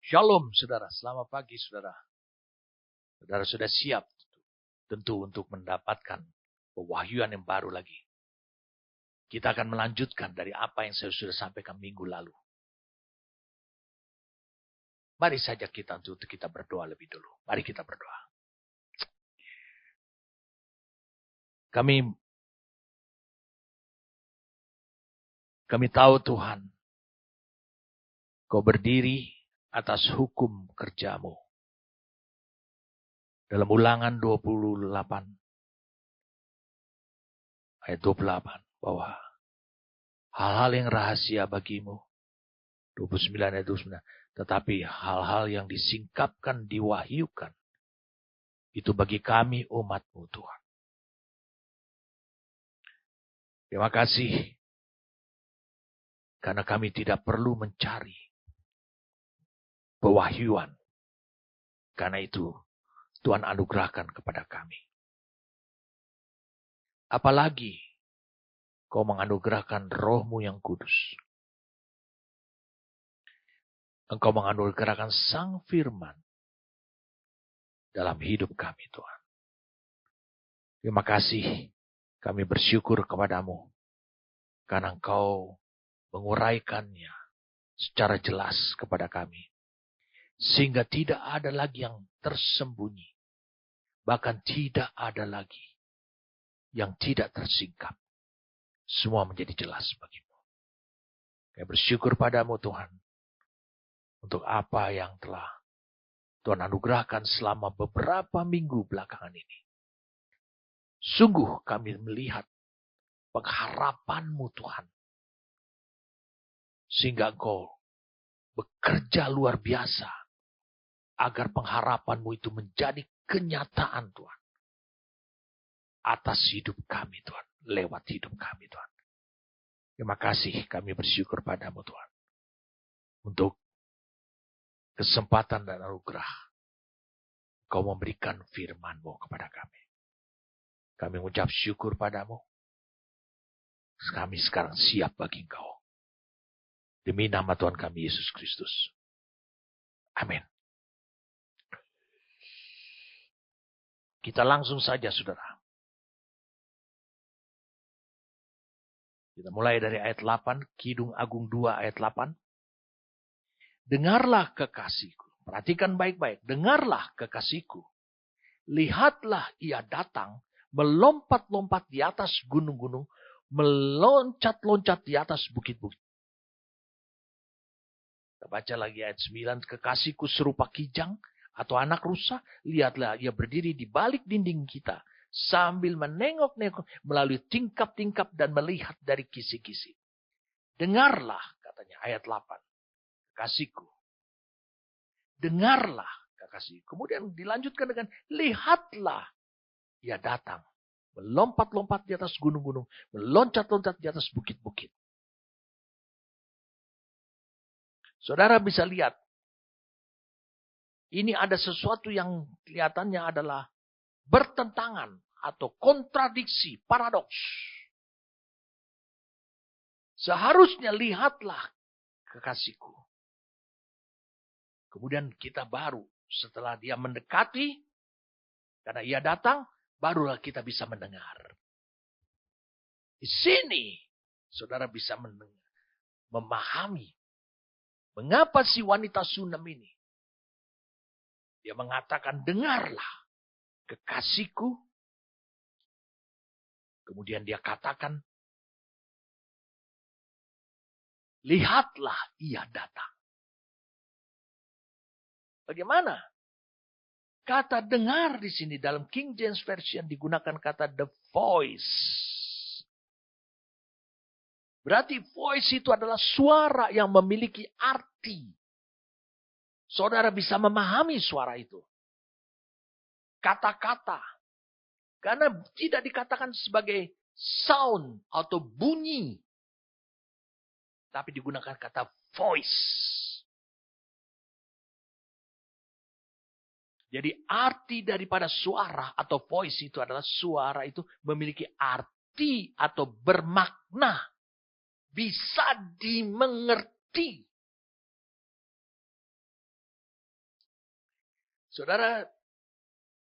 Shalom saudara, selamat pagi saudara. Saudara sudah siap tentu untuk mendapatkan pewahyuan yang baru lagi. Kita akan melanjutkan dari apa yang saya sudah sampaikan minggu lalu. Mari saja untuk kita berdoa lebih dulu. Mari kita berdoa. Kami tahu Tuhan, Kau berdiri atas hukum kerja-Mu. Dalam Ulangan 28 ayat 28 bahwa hal-hal yang rahasia bagimu, 29 ayat 29, tetapi hal-hal yang disingkapkan, diwahyukan, itu bagi kami umat-Mu Tuhan. Terima kasih, karena kami tidak perlu mencari pewahyuan. Karena itu Tuhan anugerahkan kepada kami. Apalagi Kau menganugerahkan Roh-Mu yang kudus. Engkau menganugerahkan Sang Firman dalam hidup kami Tuhan. Terima kasih, kami bersyukur kepadamu. Karena Engkau menguraikannya secara jelas kepada kami. Sehingga tidak ada lagi yang tersembunyi. Bahkan tidak ada lagi yang tidak tersingkap. Semua menjadi jelas bagimu. Kami bersyukur padamu Tuhan. Untuk apa yang telah Tuhan anugerahkan selama beberapa minggu belakangan ini. Sungguh kami melihat pengharapan-Mu Tuhan. Sehingga Engkau bekerja luar biasa. Agar pengharapan-Mu itu menjadi kenyataan Tuhan. Atas hidup kami Tuhan. Lewat hidup kami Tuhan. Terima kasih kami bersyukur padamu Tuhan. Untuk kesempatan dan anugerah. Kau memberikan firman-Mu kepada kami. Kami mengucap syukur padamu. Kami sekarang siap bagi Engkau. Demi nama Tuhan kami Yesus Kristus. Amin. Kita langsung saja saudara. Kita mulai dari ayat 8. Kidung Agung 2 ayat 8. Dengarlah kekasihku. Perhatikan baik-baik. Dengarlah kekasihku. Lihatlah ia datang. Melompat-lompat di atas gunung-gunung. Meloncat-loncat di atas bukit-bukit. Kita baca lagi ayat 9. Kekasihku serupa kijang atau anak rusa. Lihatlah ia berdiri di balik dinding kita. Sambil menengok-nengok melalui tingkap-tingkap dan melihat dari kisi-kisi. Dengarlah katanya ayat 8. Kekasihku. Dengarlah kekasihku. Kemudian dilanjutkan dengan lihatlah ia datang. Melompat-lompat di atas gunung-gunung. Meloncat-loncat di atas bukit-bukit. Saudara bisa lihat. Ini ada sesuatu yang kelihatannya adalah bertentangan atau kontradiksi, paradoks. Seharusnya lihatlah kekasihku. Kemudian kita baru setelah dia mendekati, karena ia datang, barulah kita bisa mendengar. Di sini saudara bisa memahami mengapa si wanita Sunam ini. Dia mengatakan dengarlah kekasihku. Kemudian dia katakan, lihatlah ia datang. Bagaimana? Kata dengar di sini dalam King James Version digunakan kata the voice. Berarti voice itu adalah suara yang memiliki arti. Saudara bisa memahami suara itu. Kata-kata. Karena tidak dikatakan sebagai sound atau bunyi. Tapi digunakan kata voice. Jadi arti daripada suara atau voice itu adalah suara itu memiliki arti atau bermakna. Bisa dimengerti. Saudara,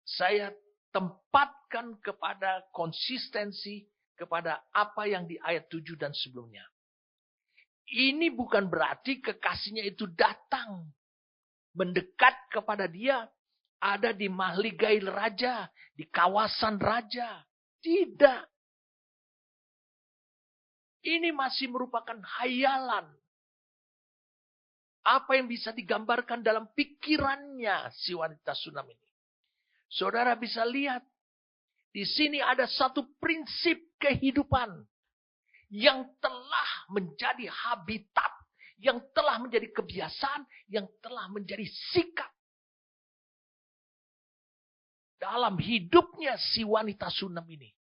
saya tempatkan kepada konsistensi kepada apa yang di ayat 7 dan sebelumnya. Ini bukan berarti kekasihnya itu datang mendekat kepada dia, ada di mahligai raja, di kawasan raja. Tidak. Ini masih merupakan hayalan. Apa yang bisa digambarkan dalam pikirannya si wanita Sunam ini. Saudara bisa lihat, di sini ada satu prinsip kehidupan yang telah menjadi habitat, yang telah menjadi kebiasaan, yang telah menjadi sikap dalam hidupnya si wanita Sunam ini.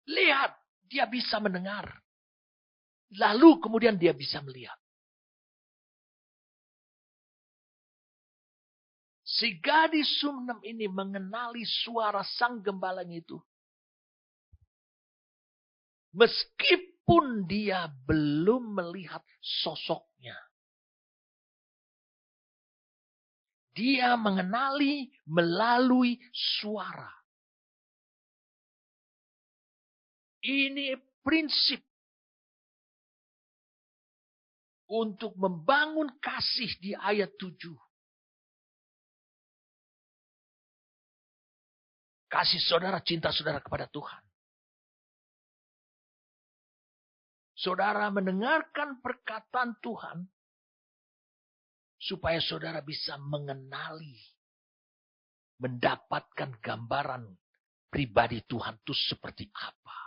Lihat, dia bisa mendengar. Lalu kemudian dia bisa melihat. Si gadis Sunam ini mengenali suara sang gembalanya itu. Meskipun dia belum melihat sosoknya. Dia mengenali melalui suara. Ini prinsip untuk membangun kasih di ayat 7. Kasih saudara, cinta saudara kepada Tuhan. Saudara mendengarkan perkataan Tuhan, supaya saudara bisa mengenali, mendapatkan gambaran pribadi Tuhan itu seperti apa.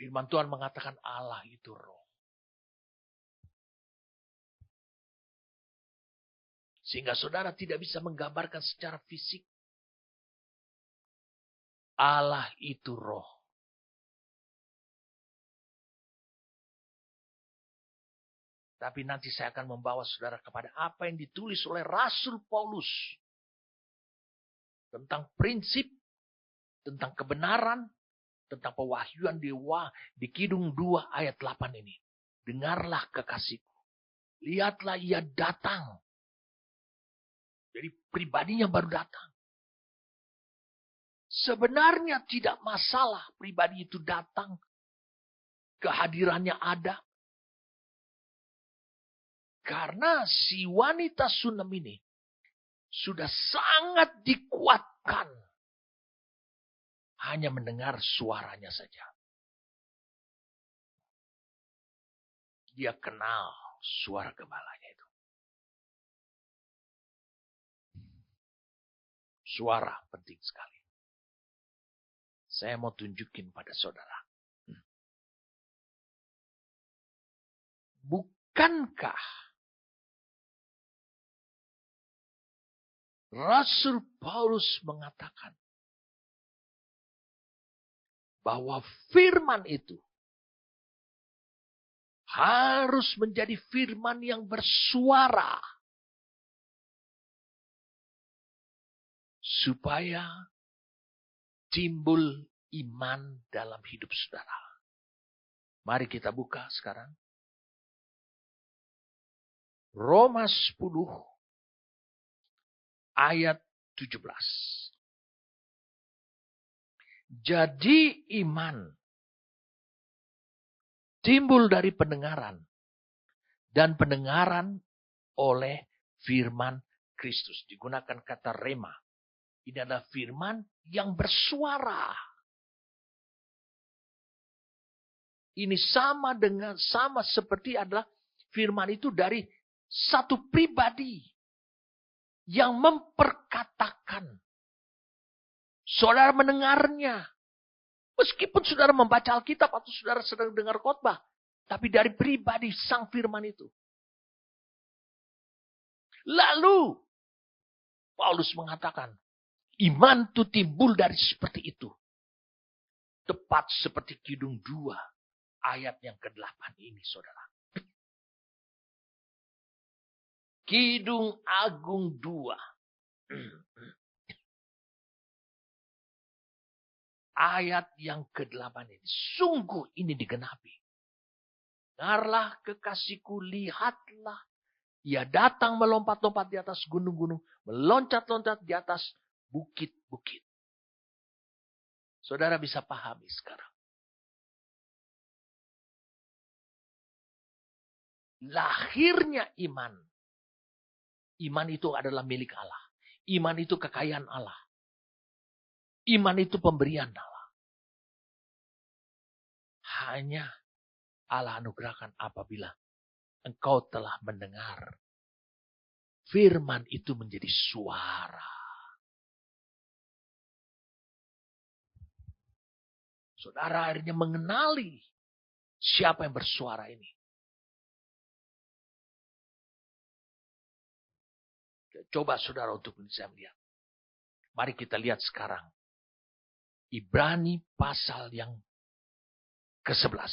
Firman Tuhan mengatakan Allah itu roh. Sehingga saudara tidak bisa menggambarkan secara fisik. Allah itu roh. Tapi nanti saya akan membawa saudara kepada apa yang ditulis oleh Rasul Paulus. Tentang prinsip, tentang kebenaran, tentang pewahyuan di Kidung 2 ayat 8 ini. Dengarlah kekasihku. Lihatlah ia datang. Jadi pribadinya baru datang. Sebenarnya tidak masalah pribadi itu datang. Kehadirannya ada. Karena si wanita Sunam ini sudah sangat dikuatkan. Hanya mendengar suaranya saja. Dia kenal suara gembalanya itu. Suara penting sekali. Saya mau tunjukin pada saudara. Bukankah Rasul Paulus mengatakan bahwa firman itu harus menjadi firman yang bersuara. Supaya timbul iman dalam hidup saudara. Mari kita buka sekarang. Roma 10 ayat 17. Jadi iman timbul dari pendengaran. Dan pendengaran oleh firman Kristus. Digunakan kata rema. Ini adalah firman yang bersuara. Ini sama seperti adalah firman itu dari satu pribadi yang memperkatakan. Saudara mendengarnya. Meskipun saudara membaca Alkitab atau saudara sedang dengar khotbah. Tapi dari pribadi sang firman itu. Lalu Paulus mengatakan. Iman itu timbul dari seperti itu. Tepat seperti Kidung 2. Ayat yang ke-8 ini saudara. Kidung Agung 2. ayat yang ke-8 ini. Sungguh ini digenapi. Dengarlah kekasihku, lihatlah. Ia datang melompat-lompat di atas gunung-gunung. Meloncat-loncat di atas bukit-bukit. Saudara bisa pahami sekarang. Lahirnya iman. Iman itu adalah milik Allah. Iman itu kekayaan Allah. Iman itu pemberian Allah. Hanya Allah anugerahkan apabila engkau telah mendengar firman itu menjadi suara. Saudara akhirnya mengenali siapa yang bersuara ini. Coba saudara untuk bisa melihat. Mari kita lihat sekarang. Ibrani pasal yang ke-11.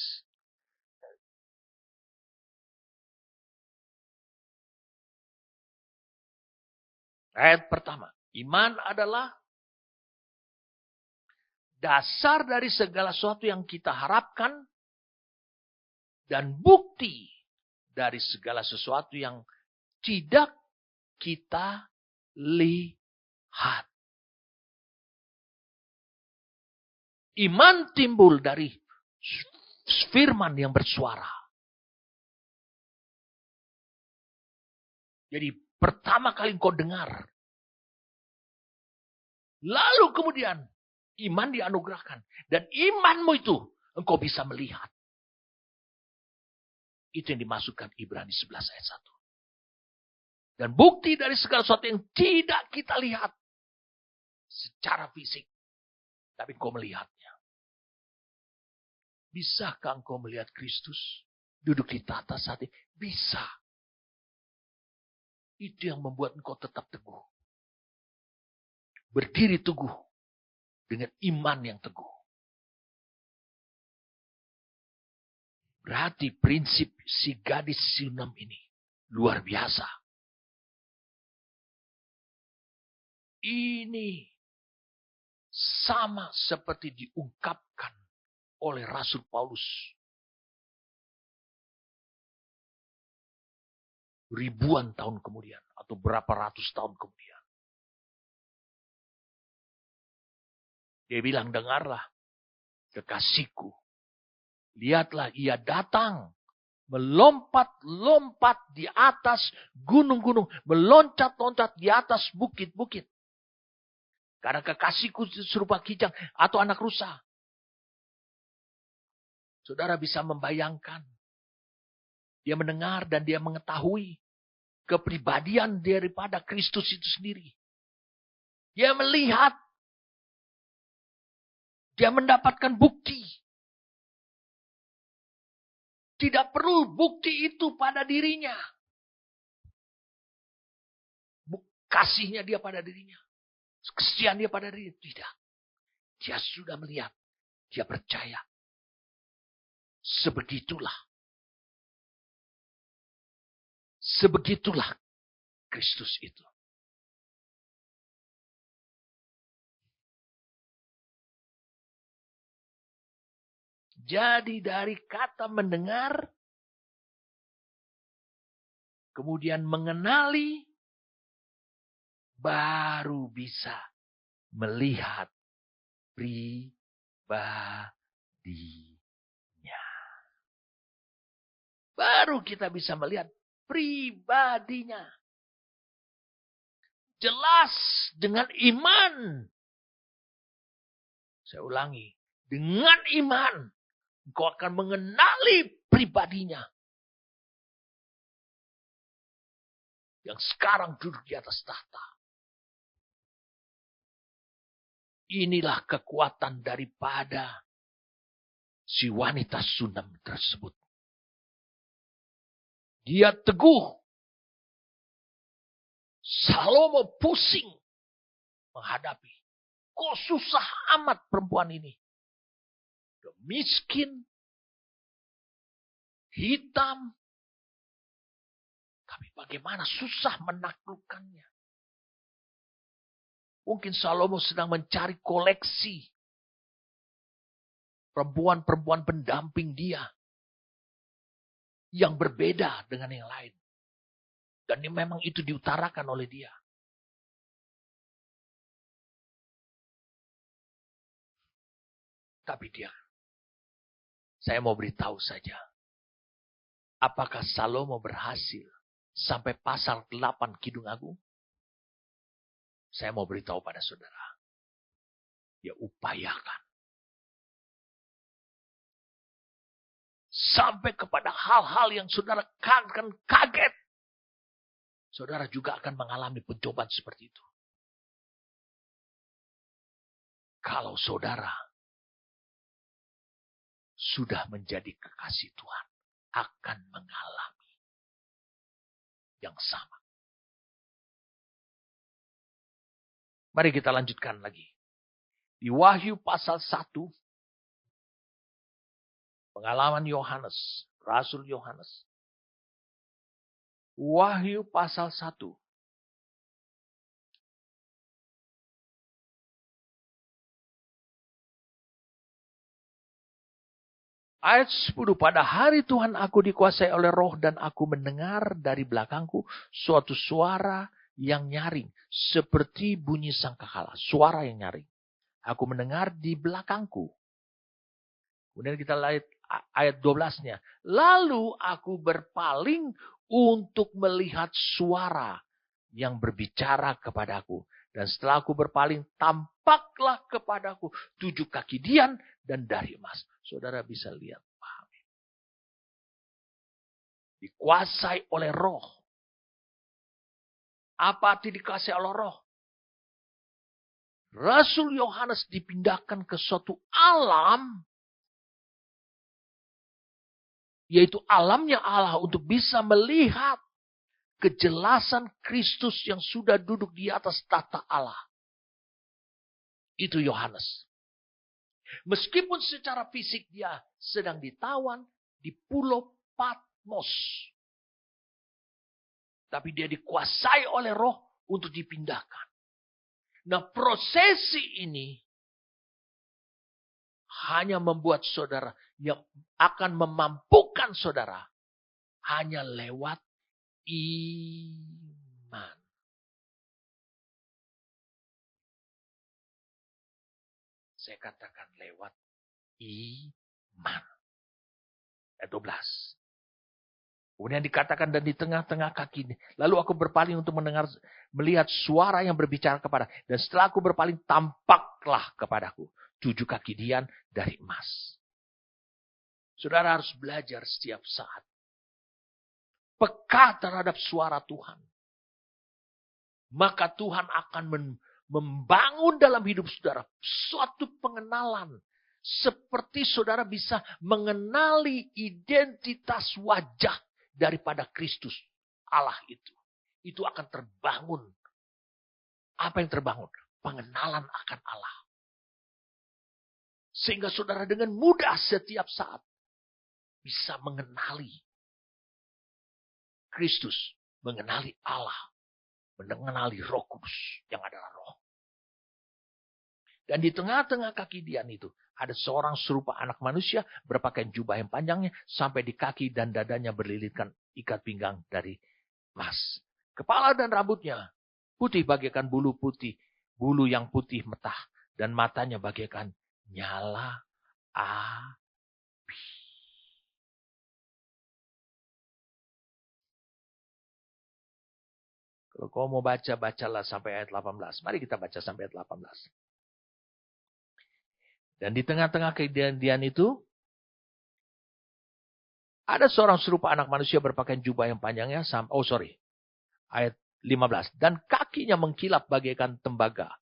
Ayat pertama. Iman adalah dasar dari segala sesuatu yang kita harapkan. Dan bukti dari segala sesuatu yang tidak kita lihat. Iman timbul dari firman yang bersuara. Jadi pertama kali engkau dengar. Lalu kemudian iman dianugerahkan. Dan imanmu itu engkau bisa melihat. Itu yang dimasukkan Ibrani 11 ayat 1. Dan bukti dari segala sesuatu yang tidak kita lihat. Secara fisik. Tapi engkau melihatnya. Bisakah engkau melihat Kristus duduk di tahta saat ini? Bisa. Itu yang membuat engkau tetap teguh. Berdiri teguh. Dengan iman yang teguh. Berarti prinsip si gadis Sunem ini luar biasa. Ini sama seperti diungkapkan oleh Rasul Paulus. Ribuan tahun kemudian. Atau berapa ratus tahun kemudian. Dia bilang, dengarlah kekasihku. Lihatlah ia datang. Melompat-lompat di atas gunung-gunung. Meloncat-loncat di atas bukit-bukit. Karena kekasihku serupa kijang atau anak rusa. Saudara bisa membayangkan. Dia mendengar dan dia mengetahui kepribadian daripada Kristus itu sendiri. Dia melihat. Dia mendapatkan bukti. Tidak perlu bukti itu pada dirinya. Kasihnya dia pada dirinya. Kesian dia pada dirinya. Tidak. Dia sudah melihat. Dia percaya. Sebegitulah. Sebegitulah Kristus itu. Jadi dari kata mendengar, kemudian mengenali, baru bisa melihat pribadinya. Baru kita bisa melihat pribadinya. Jelas dengan iman. Saya ulangi. Dengan iman. Engkau akan mengenali pribadinya. Yang sekarang duduk di atas tahta. Inilah kekuatan daripada si wanita Sunem tersebut. Dia teguh. Salomo pusing menghadapi. Kok susah amat perempuan ini. Dia miskin. Hitam. Tapi bagaimana susah menaklukkannya. Mungkin Salomo sedang mencari koleksi perempuan-perempuan pendamping dia yang berbeda dengan yang lain. Dan memang itu diutarakan oleh dia. Tapi saya mau beritahu saja. Apakah Salomo berhasil sampai pasal 8 Kidung Agung? Saya mau beritahu pada saudara. Dia upayakan. Sampai kepada hal-hal yang saudara akan kaget. Saudara juga akan mengalami pencobaan seperti itu. Kalau saudara sudah menjadi kekasih Tuhan, akan mengalami yang sama. Mari kita lanjutkan lagi. Di Wahyu pasal 1, pengalaman Yohanes, Rasul Yohanes. Wahyu pasal 1. Ayat 10, pada hari Tuhan aku dikuasai oleh roh dan aku mendengar dari belakangku suatu suara yang nyaring. Seperti bunyi sangkakala. Suara yang nyaring. Aku mendengar di belakangku. Kemudian kita lihat ayat 12-nya. Lalu aku berpaling untuk melihat suara yang berbicara kepadaku. Dan setelah aku berpaling, tampaklah kepadaku 7 kaki dian dan dari emas. Saudara bisa lihat, pahami. Dikuasai oleh roh. Apa arti dikuasai oleh roh? Rasul Yohanes dipindahkan ke suatu alam, yaitu alamnya Allah, untuk bisa melihat kejelasan Kristus yang sudah duduk di atas tahta Allah. Itu Yohanes. Meskipun secara fisik dia sedang ditawan di pulau Patmos. Tapi dia dikuasai oleh roh untuk dipindahkan. Nah, prosesi ini hanya membuat saudara, yang akan memampukan saudara hanya lewat iman. Saya katakan lewat iman. Ayat 12. Kemudian dikatakan dan di tengah-tengah kaki ini. Lalu aku berpaling untuk melihat suara yang berbicara kepada. Dan setelah aku berpaling, tampaklah kepadaku 7 kaki dian dari emas. Saudara harus belajar setiap saat. Peka terhadap suara Tuhan. Maka Tuhan akan membangun dalam hidup saudara suatu pengenalan. Seperti saudara bisa mengenali identitas wajah daripada Kristus Allah itu. Itu akan terbangun. Apa yang terbangun? Pengenalan akan Allah. Sehingga saudara dengan mudah setiap saat bisa mengenali Kristus, mengenali Allah, mengenali Roh Kudus yang adalah roh. Dan di tengah-tengah kaki dian itu ada seorang serupa anak manusia berpakaian jubah yang panjangnya sampai di kaki dan dadanya berlilitkan ikat pinggang dari emas. Kepala dan rambutnya putih bagaikan bulu putih, bulu yang putih metah, dan matanya bagaikan nyala api. Kalau kau mau baca, bacalah sampai ayat 18. Mari kita baca sampai ayat 18. Dan di tengah-tengah kejadian itu, ada seorang serupa anak manusia berpakaian jubah yang panjangnya. Ayat 15. Dan kakinya mengkilap bagaikan tembaga.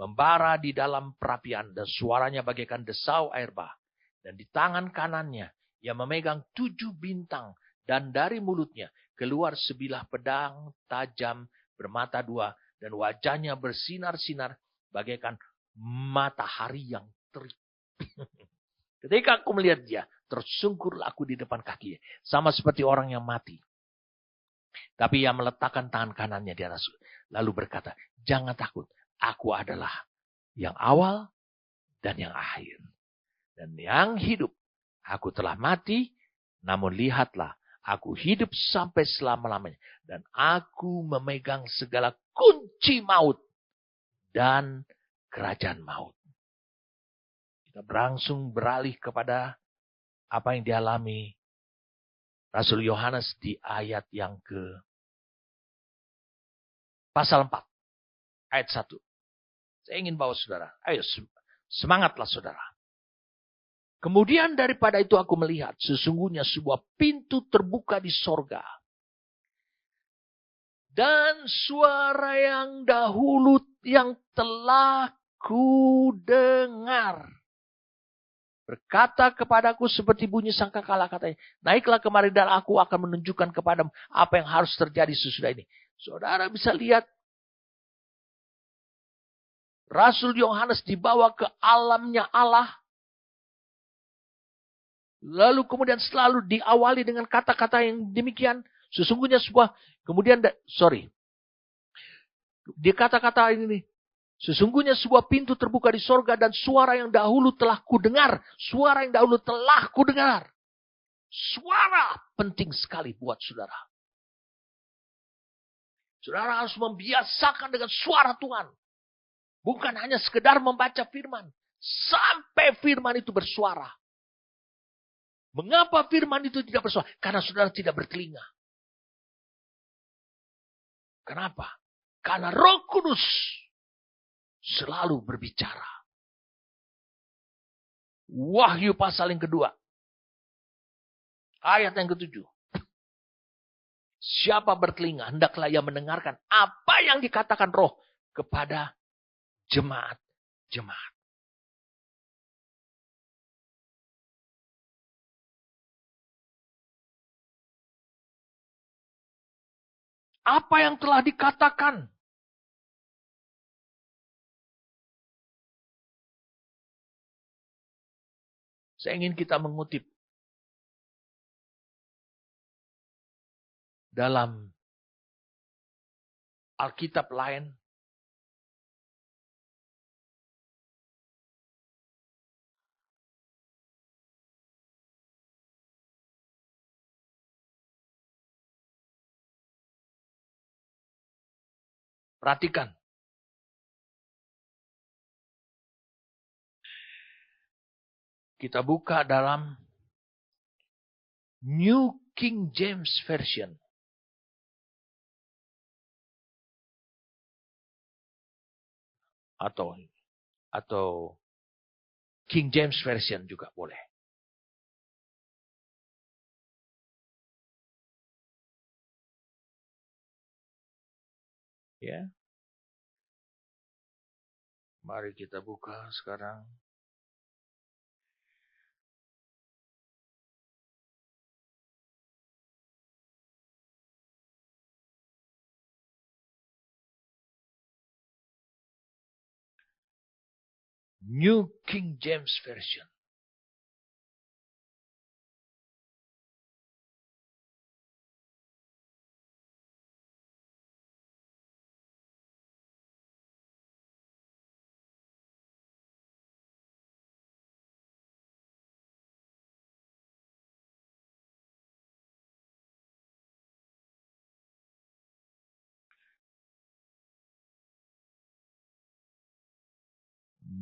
Membara di dalam perapian. Dan suaranya bagaikan desau air bah. Dan di tangan kanannya, ia memegang 7 bintang. Dan dari mulutnya keluar sebilah pedang tajam bermata 2. Dan wajahnya bersinar-sinar bagaikan matahari yang terik. Ketika aku melihat dia, tersungkurlah aku di depan kakinya. Sama seperti orang yang mati. Tapi ia meletakkan tangan kanannya di atas. Lalu berkata, jangan takut. Aku adalah yang awal dan yang akhir. Dan yang hidup, aku telah mati, namun lihatlah, aku hidup sampai selama-lamanya. Dan aku memegang segala kunci maut dan kerajaan maut. Kita berangsung beralih kepada apa yang dialami Rasul Yohanes di ayat yang pasal 4, ayat 1. Saya ingin bawa saudara. Ayo, semangatlah saudara. Kemudian daripada itu aku melihat sesungguhnya sebuah pintu terbuka di sorga. Dan suara yang dahulu yang telah ku dengar berkata kepadaku seperti bunyi sangkakala, katanya, naiklah kemari dan aku akan menunjukkan kepadamu apa yang harus terjadi sesudah ini. Saudara bisa lihat Rasul Yohanes dibawa ke alamnya Allah. Lalu kemudian selalu diawali dengan kata-kata yang demikian. Sesungguhnya sebuah, kemudian, di kata-kata ini, sesungguhnya sebuah pintu terbuka di sorga dan suara yang dahulu telah kudengar. Suara yang dahulu telah kudengar. Suara penting sekali buat saudara. Saudara harus membiasakan dengan suara Tuhan. Bukan hanya sekedar membaca firman. Sampai firman itu bersuara. Mengapa firman itu tidak bersuara? Karena saudara tidak bertelinga. Kenapa? Karena Roh Kudus selalu berbicara. Wahyu pasal yang kedua. Ayat yang ke-7. Siapa bertelinga, hendaklah ia mendengarkan apa yang dikatakan Roh kepada jemaat-jemaat. Apa yang telah dikatakan? Saya ingin kita mengutip dalam Alkitab lain. Perhatikan. Kita buka dalam New King James Version. Atau King James Version juga boleh. Ya. Mari kita buka sekarang. New King James Version.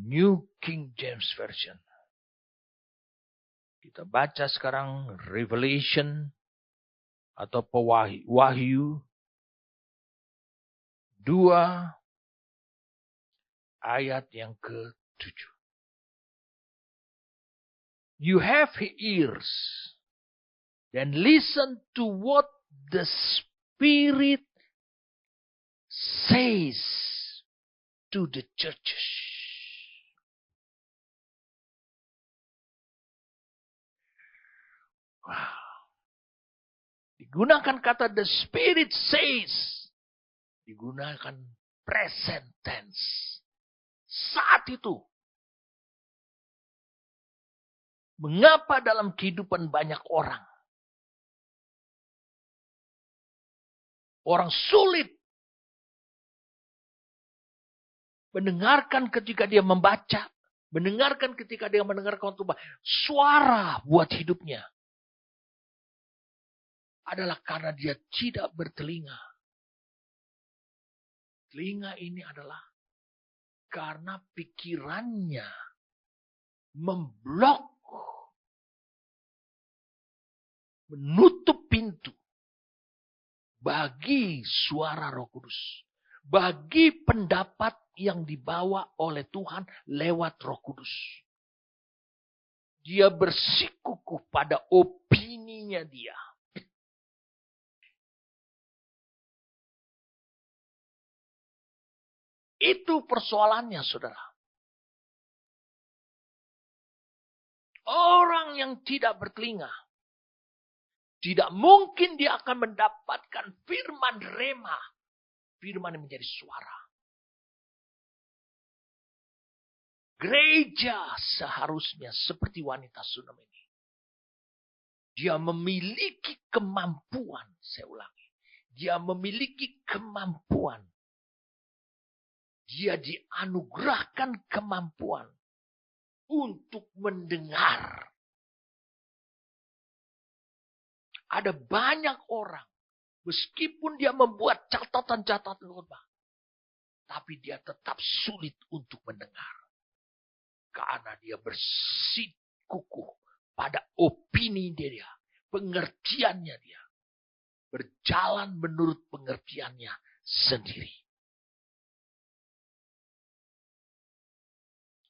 New King James Version. Kita baca sekarang Revelation atau Wahyu 2 ayat yang ke-7. You have ears, then listen to what the Spirit says to the churches. Wow. Digunakan kata the Spirit says. Digunakan present tense. Saat itu. Mengapa dalam kehidupan banyak orang sulit mendengarkan ketika dia membaca Mendengarkan ketika dia mendengarkan khotbah. Suara buat hidupnya. Adalah karena dia tidak bertelinga. Telinga ini adalah karena pikirannya memblok. Menutup pintu. Bagi suara Roh Kudus. Bagi pendapat yang dibawa oleh Tuhan lewat Roh Kudus. Dia bersikukuh pada opininya dia. Itu persoalannya, saudara. Orang yang tidak bertelinga. Tidak mungkin dia akan mendapatkan firman rema. Firman yang menjadi suara. Gereja seharusnya seperti wanita Sunam ini. Dia memiliki kemampuan. Saya ulangi. Dia memiliki kemampuan. Dia dianugerahkan kemampuan. Untuk mendengar. Ada banyak orang. Meskipun dia membuat catatan-catatan khotbah. Tapi dia tetap sulit untuk mendengar. Karena dia bersikukuh pada opini dia. Pengertiannya dia. Berjalan menurut pengertiannya sendiri.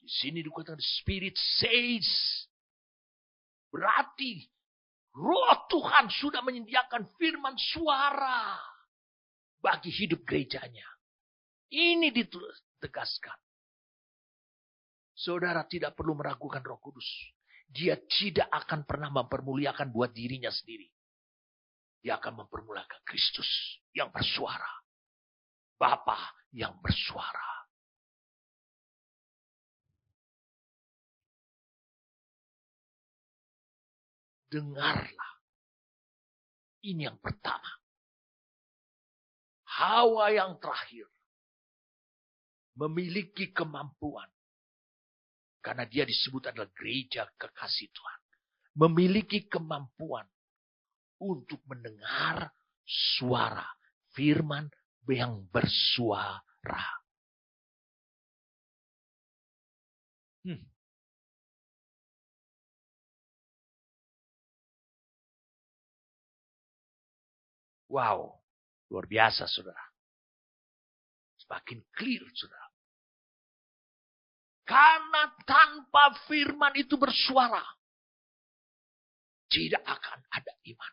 Di sini dikatakan Spirit says. Berarti Roh Tuhan sudah menyediakan firman suara bagi hidup gerejanya. Ini ditegaskan. Saudara tidak perlu meragukan Roh Kudus. Dia tidak akan pernah mempermuliakan buat dirinya sendiri. Dia akan mempermuliakan Kristus yang bersuara. Bapa yang bersuara. Dengarlah. Ini yang pertama. Hawa yang terakhir. Memiliki kemampuan. Karena dia disebut adalah gereja kekasih Tuhan. Memiliki kemampuan. Untuk mendengar suara. Firman yang bersuara. Wow, luar biasa saudara. Semakin clear saudara. Karena tanpa firman itu bersuara, tidak akan ada iman.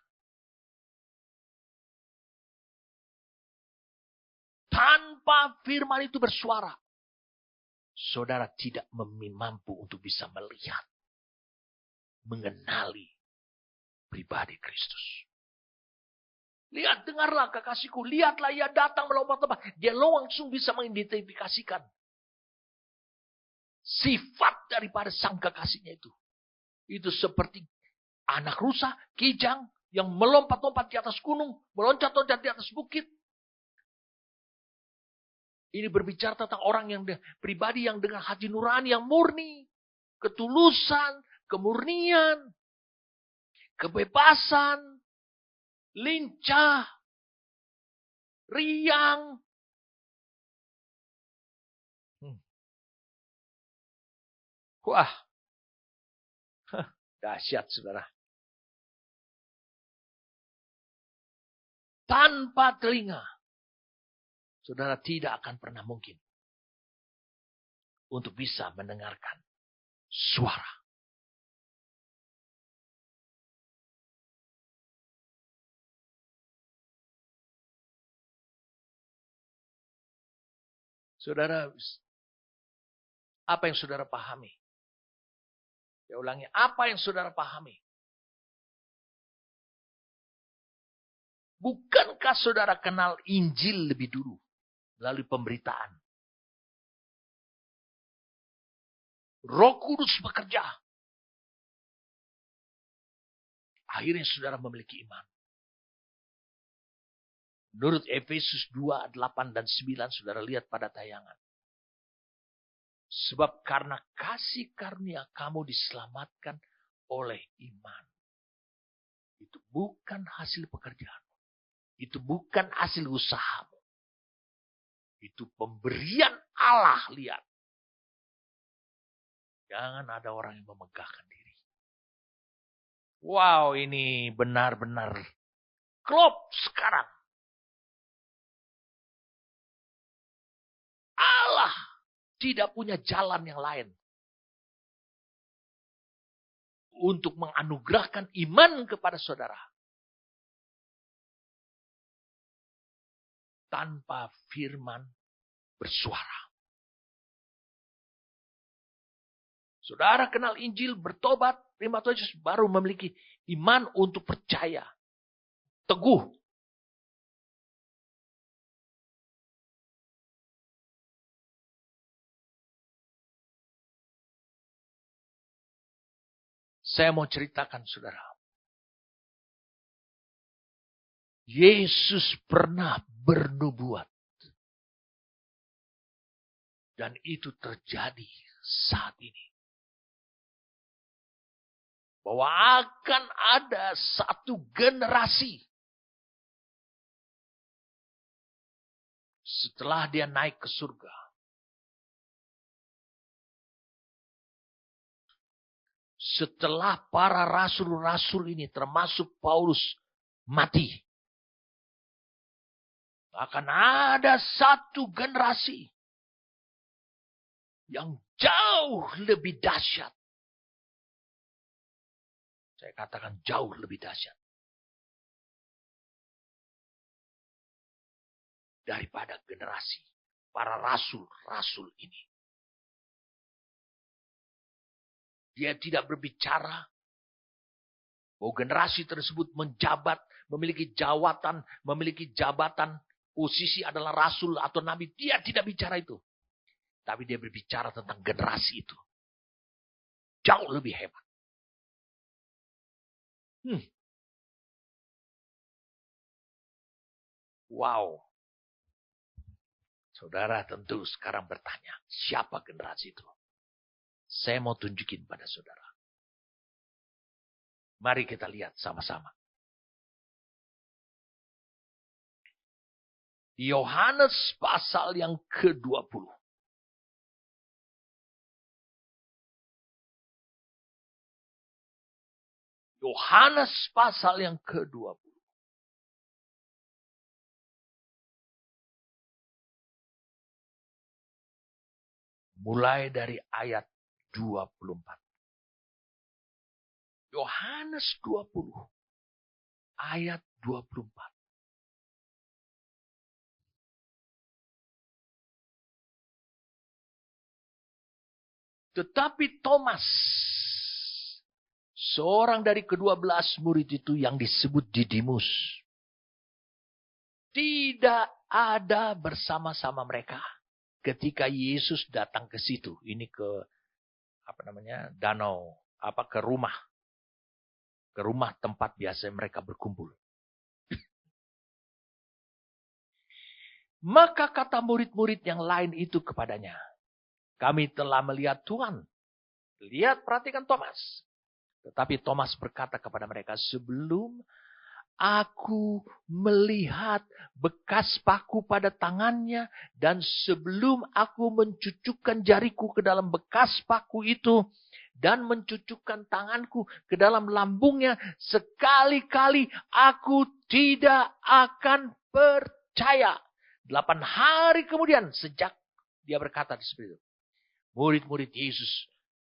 Tanpa firman itu bersuara, saudara tidak mampu untuk bisa melihat, mengenali pribadi Kristus. Lihat, dengarlah kekasihku. Lihatlah ia datang melompat-lompat. Dia langsung bisa mengidentifikasikan sifat daripada sang kekasihnya itu. Itu seperti anak rusa, kijang, yang melompat-lompat di atas gunung, meloncat-loncat di atas bukit. Ini berbicara tentang orang yang pribadi yang dengan hati nurani yang murni, ketulusan, kemurnian, kebebasan, lincah, riang. Wah, dahsyat saudara. Tanpa telinga, saudara tidak akan pernah mungkin untuk bisa mendengarkan suara. Saudara, apa yang saudara pahami? Saya ulangi, apa yang saudara pahami? Bukankah saudara kenal Injil lebih dulu melalui pemberitaan? Roh Kudus bekerja. Akhirnya saudara memiliki iman. Menurut Efesus 2, 8 dan 9, saudara lihat pada tayangan. Sebab karena kasih karunia kamu diselamatkan oleh iman. Itu bukan hasil pekerjaan. Itu bukan hasil usahamu. Itu pemberian Allah, lihat. Jangan ada orang yang memegahkan diri. Wow, ini benar-benar klop sekarang. Allah tidak punya jalan yang lain untuk menganugerahkan iman kepada saudara tanpa firman bersuara. Saudara kenal Injil, bertobat, terima Tuhan Yesus, baru memiliki iman untuk percaya. Teguh. Saya mau ceritakan saudara. Yesus pernah bernubuat. Dan itu terjadi saat ini. Bahwa akan ada satu generasi setelah dia naik ke surga. Setelah para rasul-rasul ini termasuk Paulus mati. Akan ada satu generasi yang jauh lebih dahsyat. Saya katakan jauh lebih dahsyat daripada generasi para rasul-rasul ini. Dia tidak berbicara bahwa generasi tersebut menjabat, memiliki jabatan, posisi adalah rasul atau nabi. Dia tidak bicara itu. Tapi dia berbicara tentang generasi itu. Jauh lebih hebat. Wow. Saudara tentu sekarang bertanya, siapa generasi itu? Saya mau tunjukin pada saudara. Mari kita lihat sama-sama. Di Yohanes pasal yang ke-20. Yohanes pasal yang ke-20. Mulai dari ayat 24. Yohanes 20. Ayat 24. Tetapi Thomas, seorang dari ke-12 murid itu yang disebut Didimus, tidak ada bersama-sama mereka ketika Yesus datang ke situ. Ini ke danau, ke rumah. Ke rumah tempat biasa mereka berkumpul. Maka kata murid-murid yang lain itu kepadanya, kami telah melihat Tuhan. Lihat, perhatikan Thomas. Tetapi Thomas berkata kepada mereka, sebelum aku melihat bekas paku pada tangannya, dan sebelum aku mencucukkan jariku ke dalam bekas paku itu, dan mencucukkan tanganku ke dalam lambungnya, sekali-kali aku tidak akan percaya. 8 hari kemudian, sejak dia berkata seperti itu, murid-murid Yesus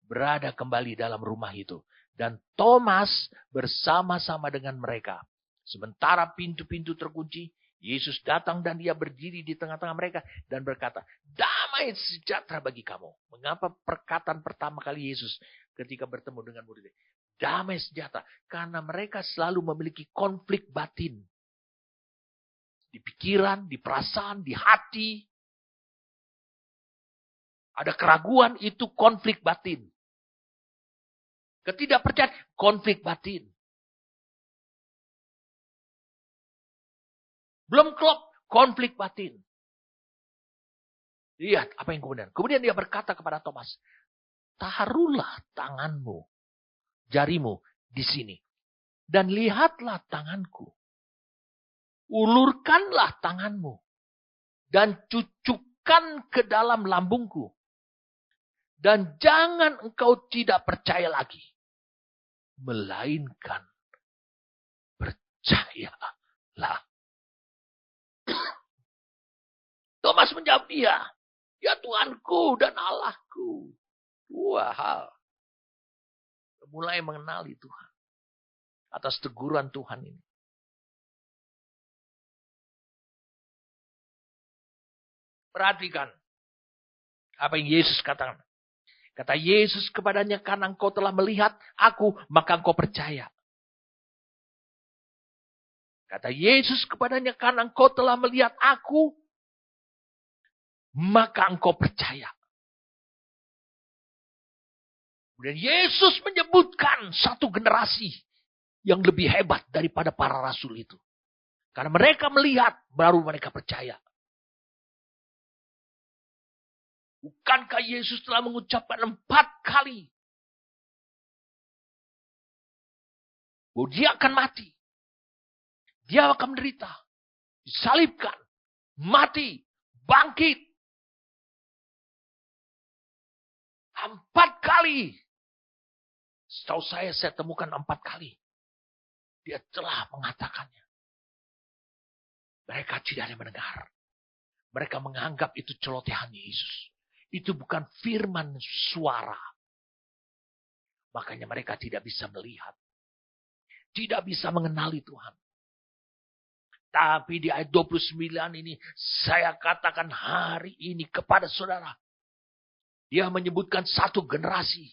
berada kembali dalam rumah itu. Dan Thomas bersama-sama dengan mereka. Sementara pintu-pintu terkunci, Yesus datang dan dia berdiri di tengah-tengah mereka dan berkata, damai sejahtera bagi kamu. Mengapa perkataan pertama kali Yesus ketika bertemu dengan muridnya? Damai sejahtera. Karena mereka selalu memiliki konflik batin. Di pikiran, di perasaan, di hati. Ada keraguan, itu konflik batin. Ketidakpercayaan, konflik batin. Belum klop, konflik batin. Lihat apa yang kemudian. Kemudian dia berkata kepada Thomas, taruhlah tanganmu, jarimu di sini. Dan lihatlah tanganku. Ulurkanlah tanganmu. Dan cucukkan ke dalam lambungku. Dan jangan engkau tidak percaya lagi. Melainkan percayalah. Thomas menjawab dia. Ya Tuhanku dan Allahku. Dua hal. Mulai mengenali Tuhan. Atas teguran Tuhan ini. Perhatikan. Apa yang Yesus katakan. Kata Yesus kepadanya, karena engkau telah melihat aku, maka engkau percaya. Kata Yesus kepadanya, karena engkau telah melihat aku, maka engkau percaya. Kemudian Yesus menyebutkan satu generasi yang lebih hebat daripada para rasul itu. Karena mereka melihat, baru mereka percaya. Bukankah Yesus telah mengucapkan 4 kali bahwa dia akan mati. Dia akan menderita. Disalibkan. Mati. Bangkit. 4 kali. Setahu saya temukan 4 kali. Dia telah mengatakannya. Mereka tidak ada mendengar. Mereka menganggap itu celotehan Yesus. Itu bukan firman suara. Makanya mereka tidak bisa melihat. Tidak bisa mengenali Tuhan. Tapi di ayat 29 ini saya katakan hari ini kepada saudara. Dia menyebutkan satu generasi.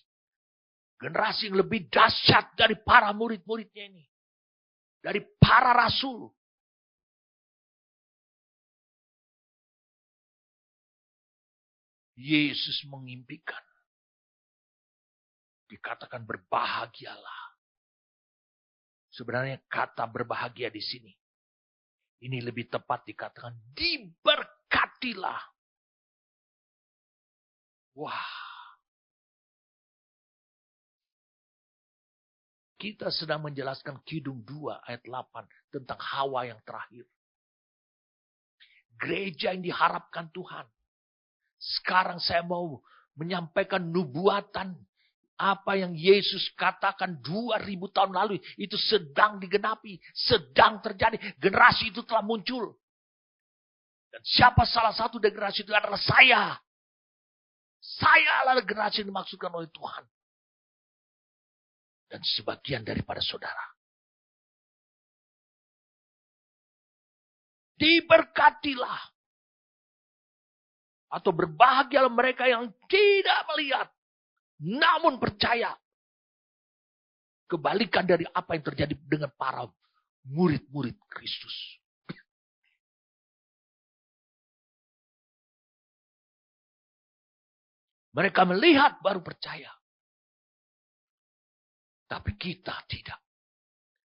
Generasi yang lebih dahsyat dari para murid-muridnya ini. Dari para rasul. Yesus mengimpikan. Dikatakan berbahagialah. Sebenarnya kata berbahagia di sini. Ini lebih tepat dikatakan diberkatilah. Wah. Kita sedang menjelaskan Kidung 2 ayat 8 tentang Hawa yang terakhir. Gereja yang diharapkan Tuhan. Sekarang saya mau menyampaikan nubuatan. Apa yang Yesus katakan 2000 tahun lalu. Itu sedang digenapi. Sedang terjadi. Generasi itu telah muncul. Dan siapa salah satu dari generasi itu adalah saya. Saya adalah generasi yang dimaksudkan oleh Tuhan. Dan sebagian daripada saudara. Diberkatilah. Atau berbahagialah mereka yang tidak melihat. Namun percaya. Kebalikan dari apa yang terjadi dengan para murid-murid Kristus. Mereka melihat baru percaya. Tapi kita tidak.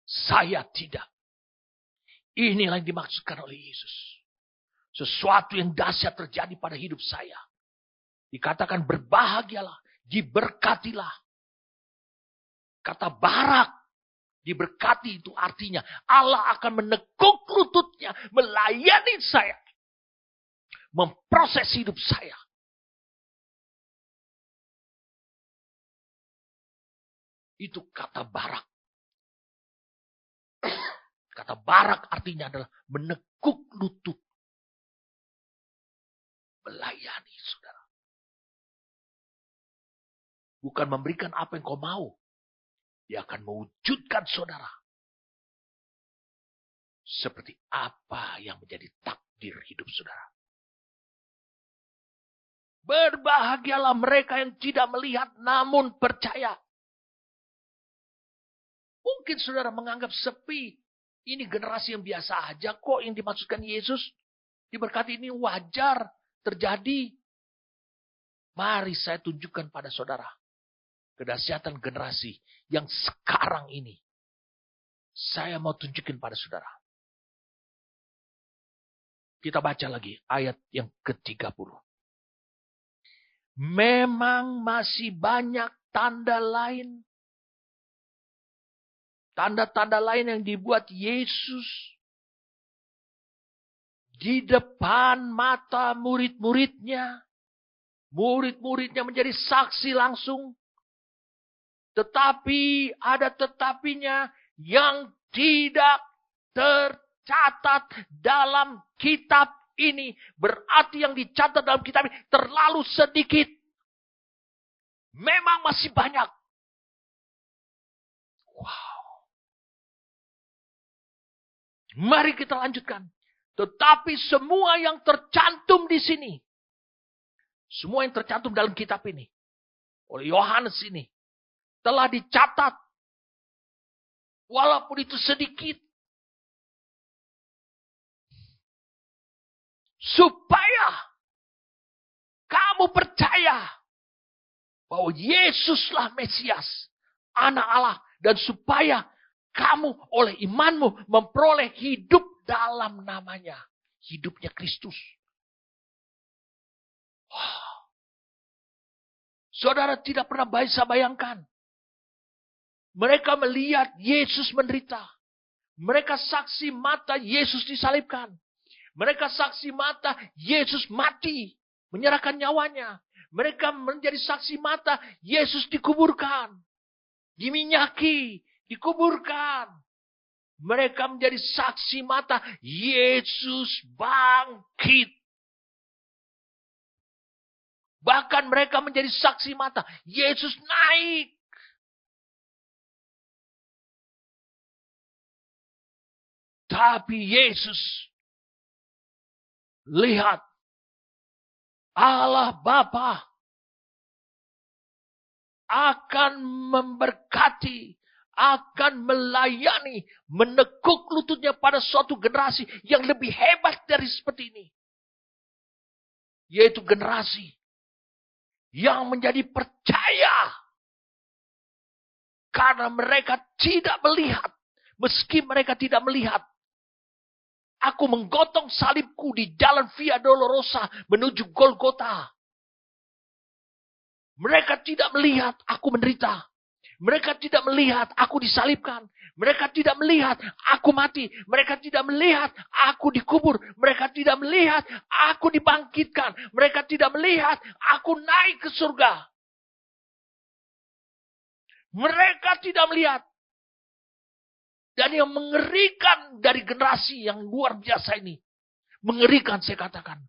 Saya tidak. Inilah yang dimaksudkan oleh Yesus. Sesuatu yang dahsyat terjadi pada hidup saya. Dikatakan berbahagialah. Diberkatilah. Kata barak. Diberkati itu artinya Allah akan menekuk lututnya. Melayani saya. Memproses hidup saya. Itu kata barak. Kata barak artinya adalah menekuk lutut. Melayani saudara. Bukan memberikan apa yang kau mau. Dia akan mewujudkan saudara. Seperti apa yang menjadi takdir hidup saudara. Berbahagialah mereka yang tidak melihat namun percaya. Mungkin saudara menganggap sepi. Ini generasi yang biasa aja kok yang dimaksudkan Yesus. Diberkati ini wajar terjadi. Mari saya tunjukkan pada saudara. Kedahsyatan generasi yang sekarang ini. Saya mau tunjukin pada saudara. Kita baca lagi ayat yang ke-30. Memang masih banyak tanda lain. Tanda-tanda lain yang dibuat Yesus di depan mata murid-muridnya. Murid-muridnya menjadi saksi langsung. Tetapi ada tetapinya yang tidak tercatat dalam kitab ini. Berarti yang dicatat dalam kitab ini terlalu sedikit. Memang masih banyak. Wow. Mari kita lanjutkan. Tetapi semua yang tercantum di sini. Semua yang tercantum dalam kitab ini. Oleh Yohanes ini. Telah dicatat. Walaupun itu sedikit. Supaya kamu percaya bahwa Yesuslah Mesias, Anak Allah. Dan supaya kamu oleh imanmu memperoleh hidup dalam namanya. Hidupnya Kristus. Saudara tidak pernah bisa bayangkan. Mereka melihat Yesus menderita. Mereka saksi mata Yesus disalibkan. Mereka saksi mata Yesus mati. Menyerahkan nyawanya. Mereka menjadi saksi mata Yesus dikuburkan. Diminyaki. Dikuburkan. Mereka menjadi saksi mata Yesus bangkit. Bahkan mereka menjadi saksi mata Yesus naik. Tapi Yesus, lihat, Allah Bapa akan memberkati, akan melayani, menekuk lututnya pada suatu generasi yang lebih hebat dari seperti ini. Yaitu generasi yang menjadi percaya. Karena mereka tidak melihat. Meski mereka tidak melihat. Aku menggotong salibku di jalan Via Dolorosa menuju Golgota. Mereka tidak melihat aku menderita. Mereka tidak melihat aku disalibkan. Mereka tidak melihat aku mati. Mereka tidak melihat aku dikubur. Mereka tidak melihat aku dibangkitkan. Mereka tidak melihat aku naik ke surga. Mereka tidak melihat. Dan yang mengerikan dari generasi yang luar biasa ini. Mengerikan saya katakan.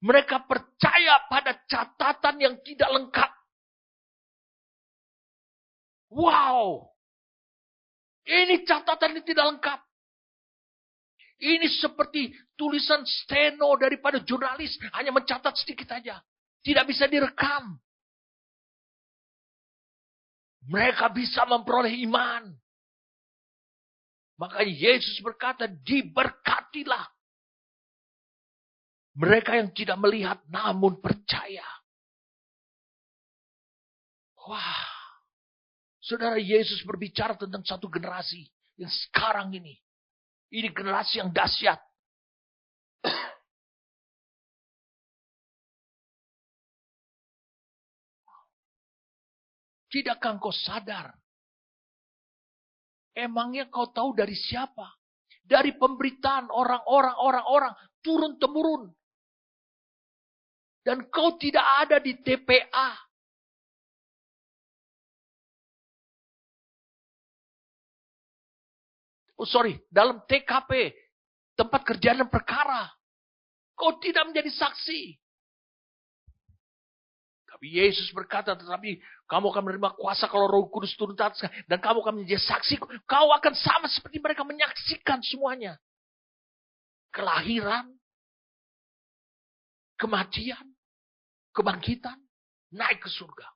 Mereka percaya pada catatan yang tidak lengkap. Wow. Ini catatan yang tidak lengkap. Ini seperti tulisan steno daripada jurnalis. Hanya mencatat sedikit saja. Tidak bisa direkam. Mereka bisa memperoleh iman. Maka Yesus berkata, diberkatilah. Mereka yang tidak melihat namun percaya. Wah. Saudara, Yesus berbicara tentang satu generasi yang sekarang ini. Ini generasi yang dahsyat. Tidakkah engkau sadar? Emangnya kau tahu dari siapa? Dari pemberitaan orang-orang turun-temurun. Dan kau tidak ada di TPA. Dalam TKP. Tempat kejadian perkara. Kau tidak menjadi saksi. Tapi Yesus berkata, tetapi kamu akan menerima kuasa kalau Roh Kudus turun atas dan kamu akan menjadi saksi. Kau akan sama seperti mereka menyaksikan semuanya. Kelahiran, kematian, kebangkitan, naik ke surga.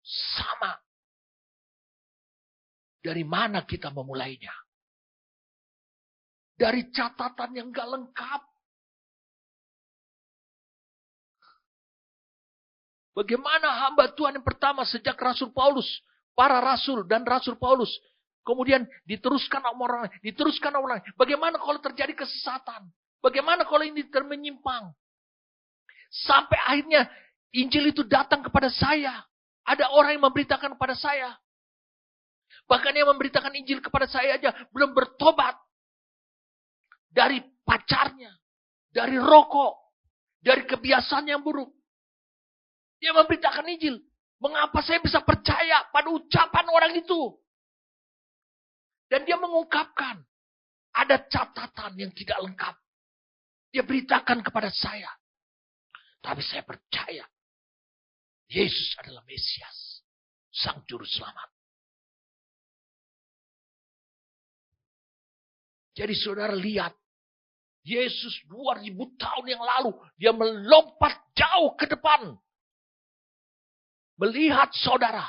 Sama. Dari mana kita memulainya? Dari catatan yang gak lengkap. Bagaimana hamba Tuhan yang pertama sejak Rasul Paulus, para rasul dan Rasul Paulus, kemudian diteruskan orang lain. Bagaimana kalau terjadi kesesatan? Bagaimana kalau ini menyimpang? Sampai akhirnya Injil itu datang kepada saya. Ada orang yang memberitakan kepada saya. Bahkan yang memberitakan Injil kepada saya aja belum bertobat. Dari pacarnya. Dari rokok. Dari kebiasaan yang buruk. Dia memberitakan Injil. Mengapa saya bisa percaya pada ucapan orang itu? Dan dia mengungkapkan. Ada catatan yang tidak lengkap. Dia beritakan kepada saya. Tapi saya percaya. Yesus adalah Mesias. Sang Juru Selamat. Jadi saudara lihat. Yesus 2000 tahun yang lalu. Dia melompat jauh ke depan. Melihat saudara.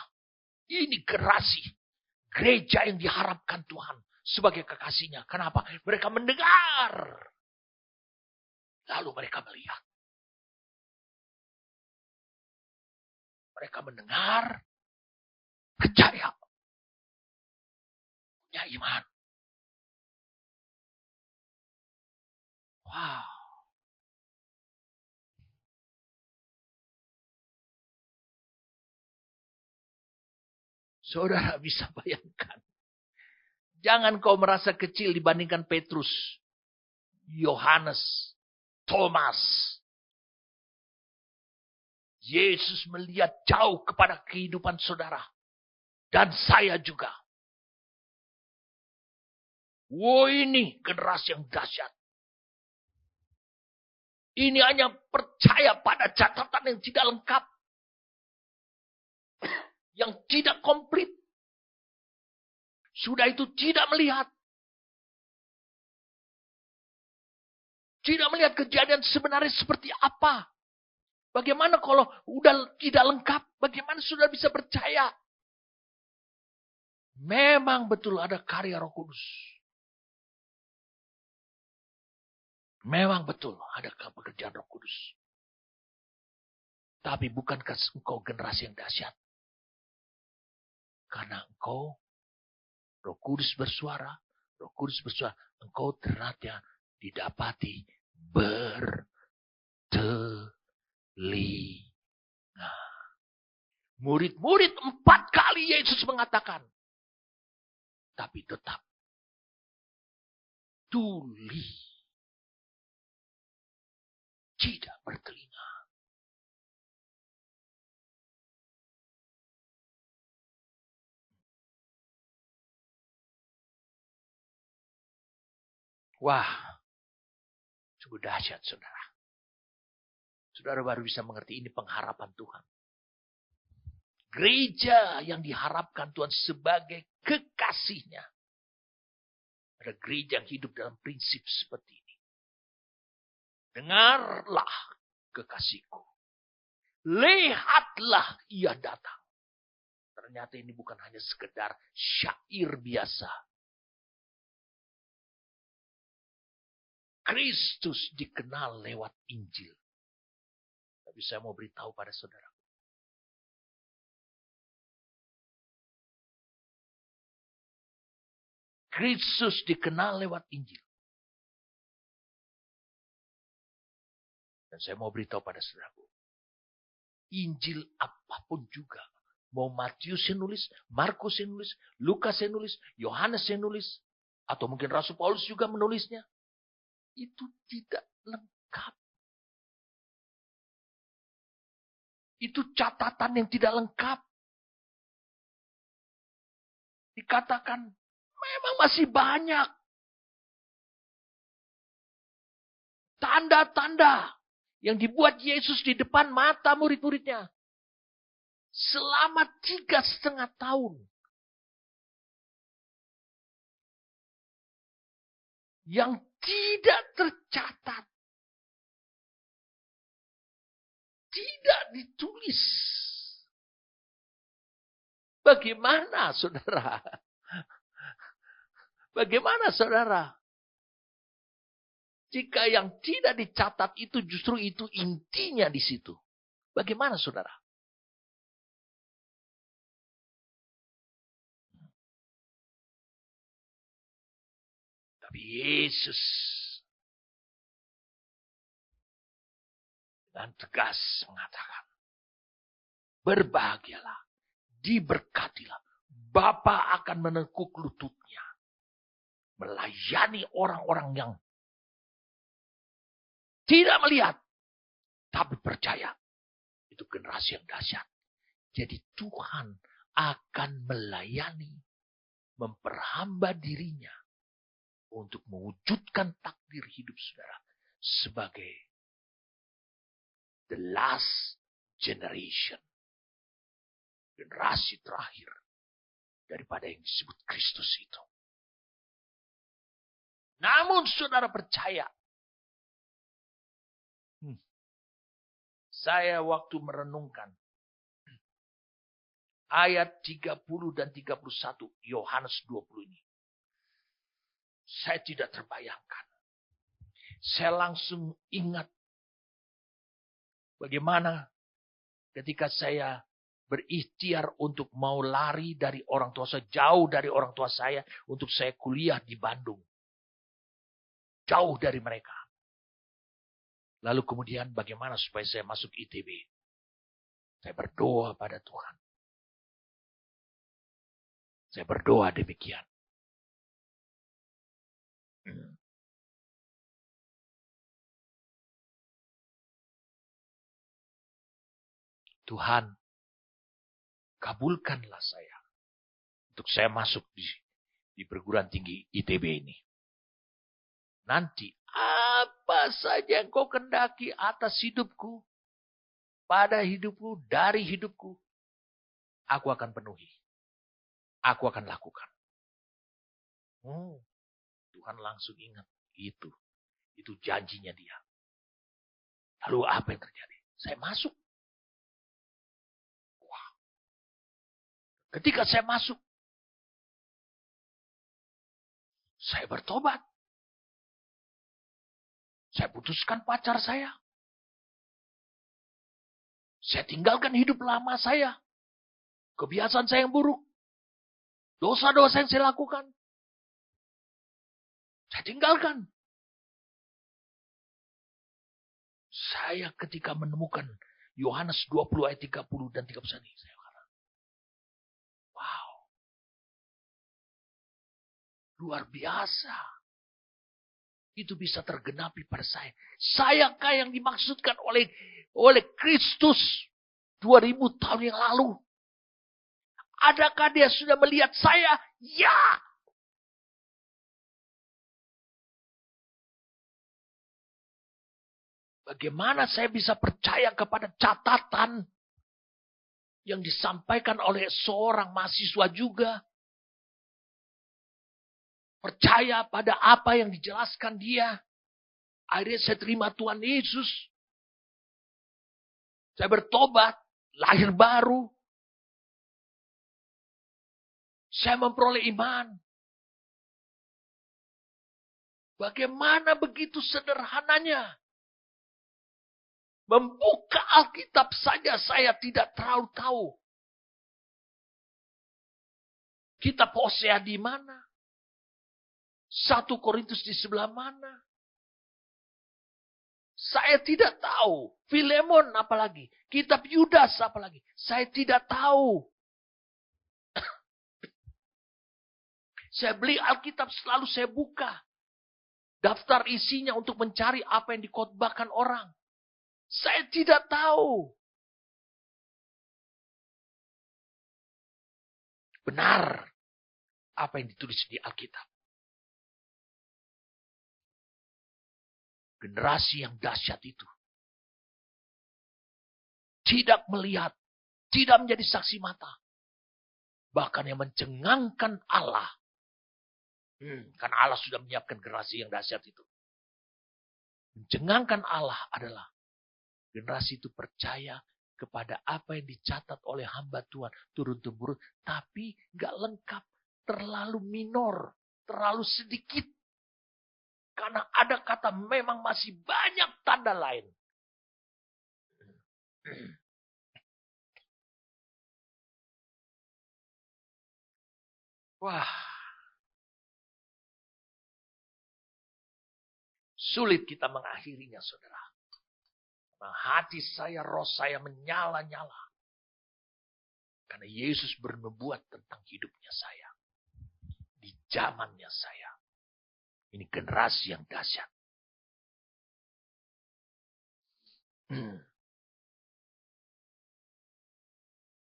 Ini generasi. Gereja yang diharapkan Tuhan. Sebagai kekasihnya. Kenapa? Mereka mendengar. Lalu mereka melihat. Mereka mendengar. Percaya. Punya iman. Wow. Saudara bisa bayangkan. Jangan kau merasa kecil dibandingkan Petrus, Yohanes, Thomas. Yesus melihat jauh kepada kehidupan saudara. Dan saya juga. Wow, ini generasi yang dahsyat. Ini hanya percaya pada catatan yang tidak lengkap. Yang tidak komplit. Sudah itu tidak melihat. Tidak melihat kejadian sebenarnya seperti apa. Bagaimana kalau udah tidak lengkap? Bagaimana sudah bisa percaya? Memang betul ada karya Roh Kudus. Memang betul ada pekerjaan Roh Kudus. Tapi bukankah engkau generasi yang dahsyat? Karena engkau, Roh Kudus bersuara, engkau ternyata didapati bertelinga. Murid-murid 4 kali Yesus mengatakan. Tapi tetap tuli. Tidak bertelinga. Wah, sungguh dahsyat saudara. Saudara baru bisa mengerti ini pengharapan Tuhan. Gereja yang diharapkan Tuhan sebagai kekasihnya. Ada gereja yang hidup dalam prinsip seperti ini. Dengarlah kekasihku. Lihatlah ia datang. Ternyata ini bukan hanya sekedar syair biasa. Kristus dikenal lewat Injil. Tapi saya mau beritahu pada saudara. Kristus dikenal lewat Injil. Dan saya mau beritahu pada saudaraku. Injil apapun juga. Mau Matius yang nulis, Markus yang nulis, Lukas yang nulis, Yohanes yang nulis. Atau mungkin Rasul Paulus juga menulisnya. Itu tidak lengkap. Itu catatan yang tidak lengkap. Dikatakan, memang masih banyak. Tanda-tanda yang dibuat Yesus di depan mata murid-muridnya. Selama 3,5 tahun. Yang tidak tercatat. Tidak ditulis. Bagaimana saudara? Bagaimana saudara? Jika yang tidak dicatat itu justru itu intinya di situ. Bagaimana saudara? Tapi Yesus dan tegas mengatakan, berbahagialah, diberkatilah, Bapa akan menekuk lututnya, melayani orang-orang yang tidak melihat, tapi percaya. Itu generasi yang dahsyat. Jadi Tuhan akan melayani, memperhamba dirinya untuk mewujudkan takdir hidup saudara sebagai the last generation. Generasi terakhir daripada yang disebut Kristus itu. Namun saudara percaya, saya waktu merenungkan ayat 30 dan 31 Yohanes 20 ini, saya tidak terbayangkan. Saya langsung ingat bagaimana ketika saya berikhtiar untuk mau lari dari orang tua saya, jauh dari orang tua saya, untuk saya kuliah di Bandung. Jauh dari mereka. Lalu kemudian bagaimana supaya saya masuk ITB? Saya berdoa pada Tuhan. Saya berdoa demikian. Tuhan, kabulkanlah saya untuk saya masuk di perguruan tinggi ITB ini. Nanti apa saja yang kau kendaki atas hidupku, pada hidupku, dari hidupku, aku akan penuhi. Aku akan lakukan. Tuhan langsung ingat itu. Itu janjinya dia. Lalu apa yang terjadi? Saya masuk. Wow. Ketika saya masuk, saya bertobat. Saya putuskan pacar saya. Saya tinggalkan hidup lama saya. Kebiasaan saya yang buruk. Dosa-dosa yang saya lakukan. Saya tinggalkan. Saya ketika menemukan Yohanes 20 ayat 30 dan 31 ini, saya kata, wow. Luar biasa. Itu bisa tergenapi pada saya. Sayakah yang dimaksudkan oleh Kristus 2000 tahun yang lalu? Adakah dia sudah melihat saya? Ya. Bagaimana saya bisa percaya kepada catatan yang disampaikan oleh seorang mahasiswa juga? Percaya pada apa yang dijelaskan dia. Akhirnya saya terima Tuhan Yesus. Saya bertobat, lahir baru. Saya memperoleh iman. Bagaimana begitu sederhananya? Membuka Alkitab saja saya tidak terlalu tahu. Kitab Hosea di mana? 1 Korintus di sebelah mana? Saya tidak tahu. Filemon apalagi. Kitab Yudas apalagi. Saya tidak tahu. Saya beli Alkitab selalu saya buka. Daftar isinya untuk mencari apa yang dikhotbahkan orang. Saya tidak tahu. Benar apa yang ditulis di Alkitab. Generasi yang dahsyat itu tidak melihat, tidak menjadi saksi mata. Bahkan yang mencengangkan Allah. Karena Allah sudah menyiapkan generasi yang dahsyat itu. Mencengangkan Allah adalah generasi itu percaya kepada apa yang dicatat oleh hamba Tuhan turun-temurun, tapi gak lengkap, terlalu minor, terlalu sedikit. Karena ada kata memang masih banyak tanda lain. Wah. Sulit kita mengakhirinya, saudara. Hati saya, roh saya menyala-nyala. Karena Yesus bernubuat tentang hidupnya saya. Di zamannya saya. Ini generasi yang dahsyat.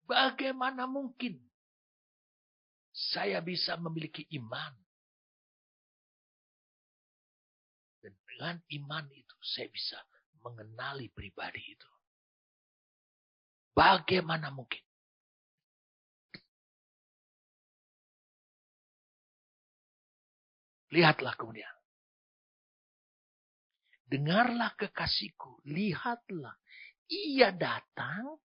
Bagaimana mungkin saya bisa memiliki iman? Dan dengan iman itu saya bisa mengenali pribadi itu. Bagaimana mungkin? Lihatlah kemudian. Dengarlah kekasihku, lihatlah. Ia datang,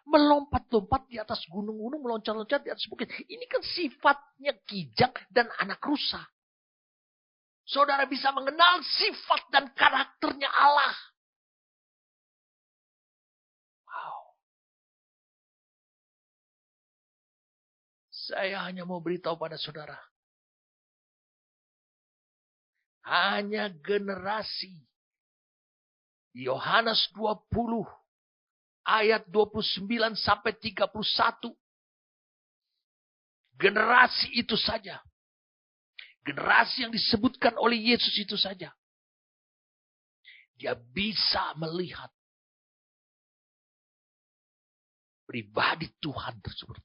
melompat-lompat di atas gunung-gunung, meloncat-loncat di atas bukit. Ini kan sifatnya kijang dan anak rusa. Saudara bisa mengenal sifat dan karakternya Allah. Wow. Saya hanya mau beritahu pada saudara. Hanya generasi Yohanes 20 ayat 29 sampai 31. Generasi itu saja. Generasi yang disebutkan oleh Yesus itu saja. Dia bisa melihat pribadi Tuhan tersebut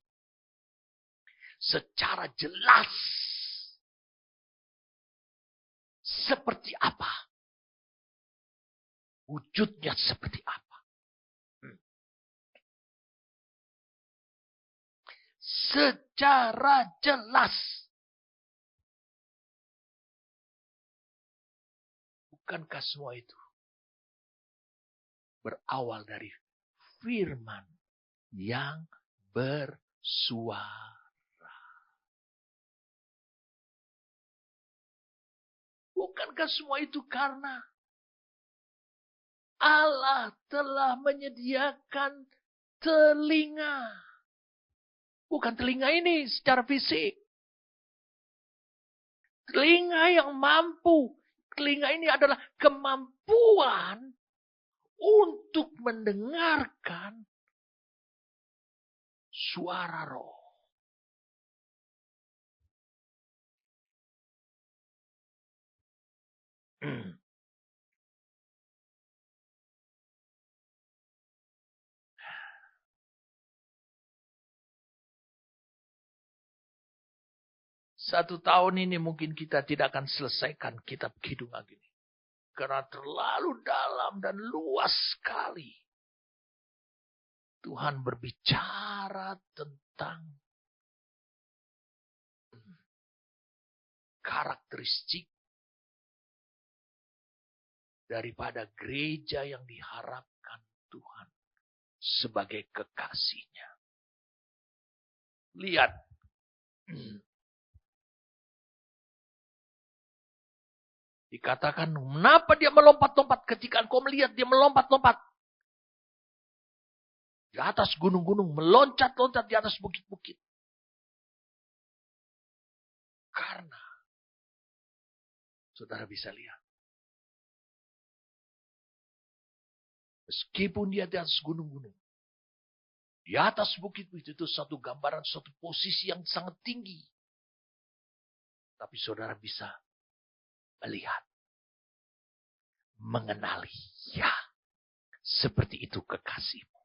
secara jelas. Seperti apa? Wujudnya seperti apa? Secara jelas. Bukankah semua itu berawal dari firman yang bersuara? Bukankah semua itu karena Allah telah menyediakan telinga. Bukan telinga ini secara fisik. Telinga yang mampu. Telinga ini adalah kemampuan untuk mendengarkan suara roh. Satu tahun ini mungkin kita tidak akan selesaikan kitab Kidung ini. Karena terlalu dalam dan luas sekali. Tuhan berbicara tentang karakteristik daripada gereja yang diharapkan Tuhan sebagai kekasihnya. Lihat. Dikatakan, kenapa dia melompat-lompat? Ketika engkau melihat dia melompat-lompat. Di atas gunung-gunung, meloncat-loncat di atas bukit-bukit. Karena, saudara bisa lihat. Meskipun dia di atas gunung-gunung. Di atas bukit-bukit itu satu gambaran, satu posisi yang sangat tinggi. Tapi saudara bisa melihat. Mengenali. Ya. Seperti itu kekasihmu.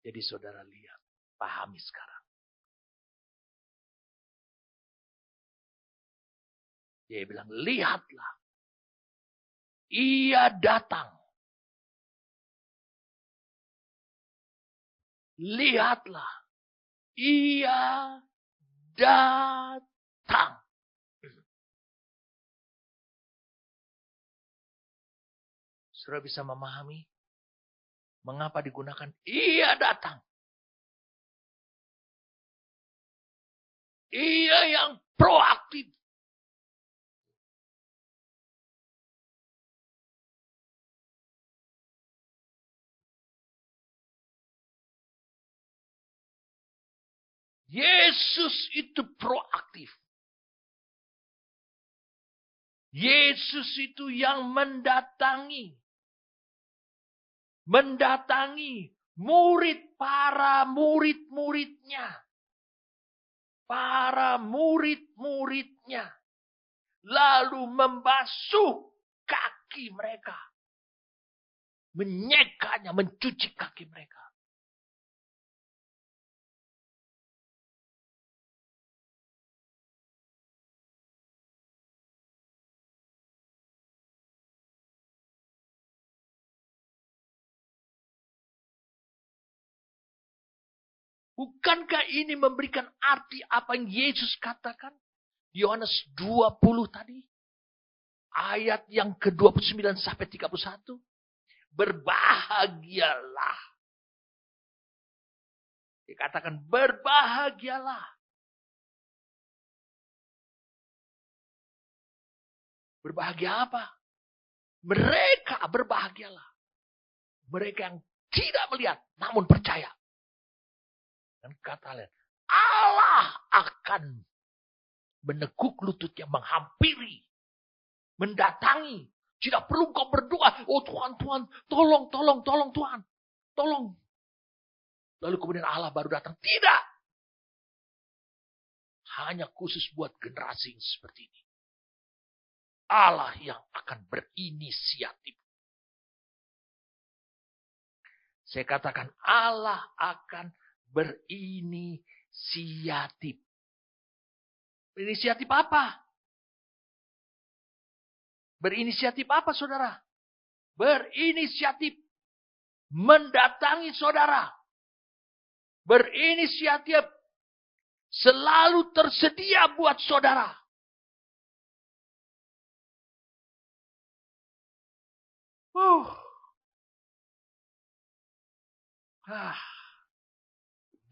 Jadi saudara lihat. Pahami sekarang. Dia bilang, lihatlah. Ia datang. Lihatlah. Ia datang. Saudara bisa memahami mengapa digunakan ia datang. Ia yang proaktif. Yesus itu proaktif. Yesus itu yang mendatangi para murid-muridnya. Para murid-muridnya. Lalu membasuh kaki mereka. Menyekanya, mencuci kaki mereka. Bukankah ini memberikan arti apa yang Yesus katakan? Yohanes 20 tadi. Ayat yang ke-29 sampai 31. Berbahagialah. Dikatakan berbahagialah. Berbahagia apa? Mereka berbahagialah. Mereka yang tidak melihat namun percaya. Dan kata lain, Allah akan meneguk lututnya, menghampiri, mendatangi. Tidak perlu kau berdoa, oh Tuhan, Tuhan, tolong Tuhan, tolong. Lalu kemudian Allah baru datang. Tidak. Hanya khusus buat generasi yang seperti ini. Allah yang akan berinisiatif. Saya katakan Allah akan berinisiatif. Berinisiatif apa? Berinisiatif apa, saudara? Berinisiatif mendatangi saudara. Berinisiatif selalu tersedia buat saudara.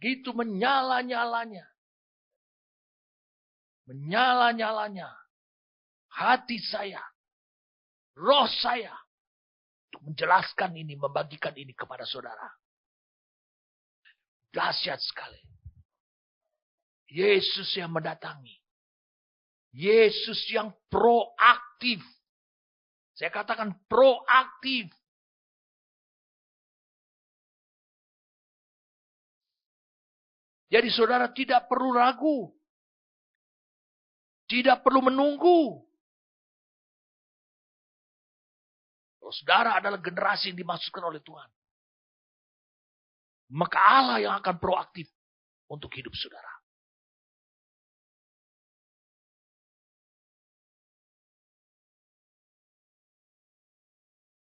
Gitu menyala-nyalanya. Menyala-nyalanya. Hati saya. Roh saya. Untuk menjelaskan ini, membagikan ini kepada saudara. Dahsyat sekali. Yesus yang mendatangi. Yesus yang proaktif. Saya katakan proaktif. Jadi saudara tidak perlu ragu. Tidak perlu menunggu. Kalau saudara adalah generasi yang dimaksudkan oleh Tuhan. Maka Allah yang akan proaktif untuk hidup saudara.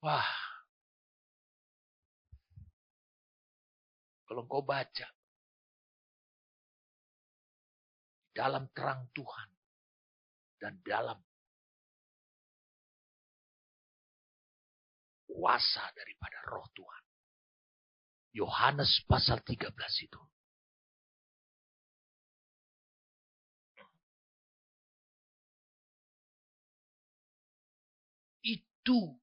Wah. Kalau kau baca. Dalam terang Tuhan. Dan dalam kuasa daripada roh Tuhan. Yohanes pasal 13 itu. Itu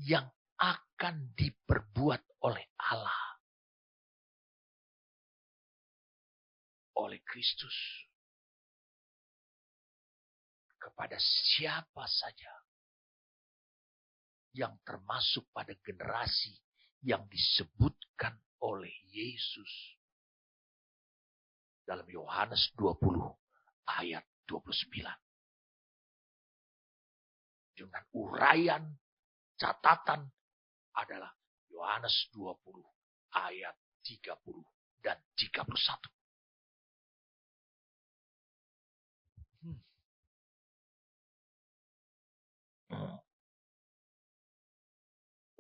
yang akan diperbuat oleh Allah. Oleh Kristus. Kepada siapa saja. Yang termasuk pada generasi yang disebutkan oleh Yesus. Dalam Yohanes 20 ayat 29. Dengan uraian catatan adalah Yohanes 20 ayat 30 dan 31.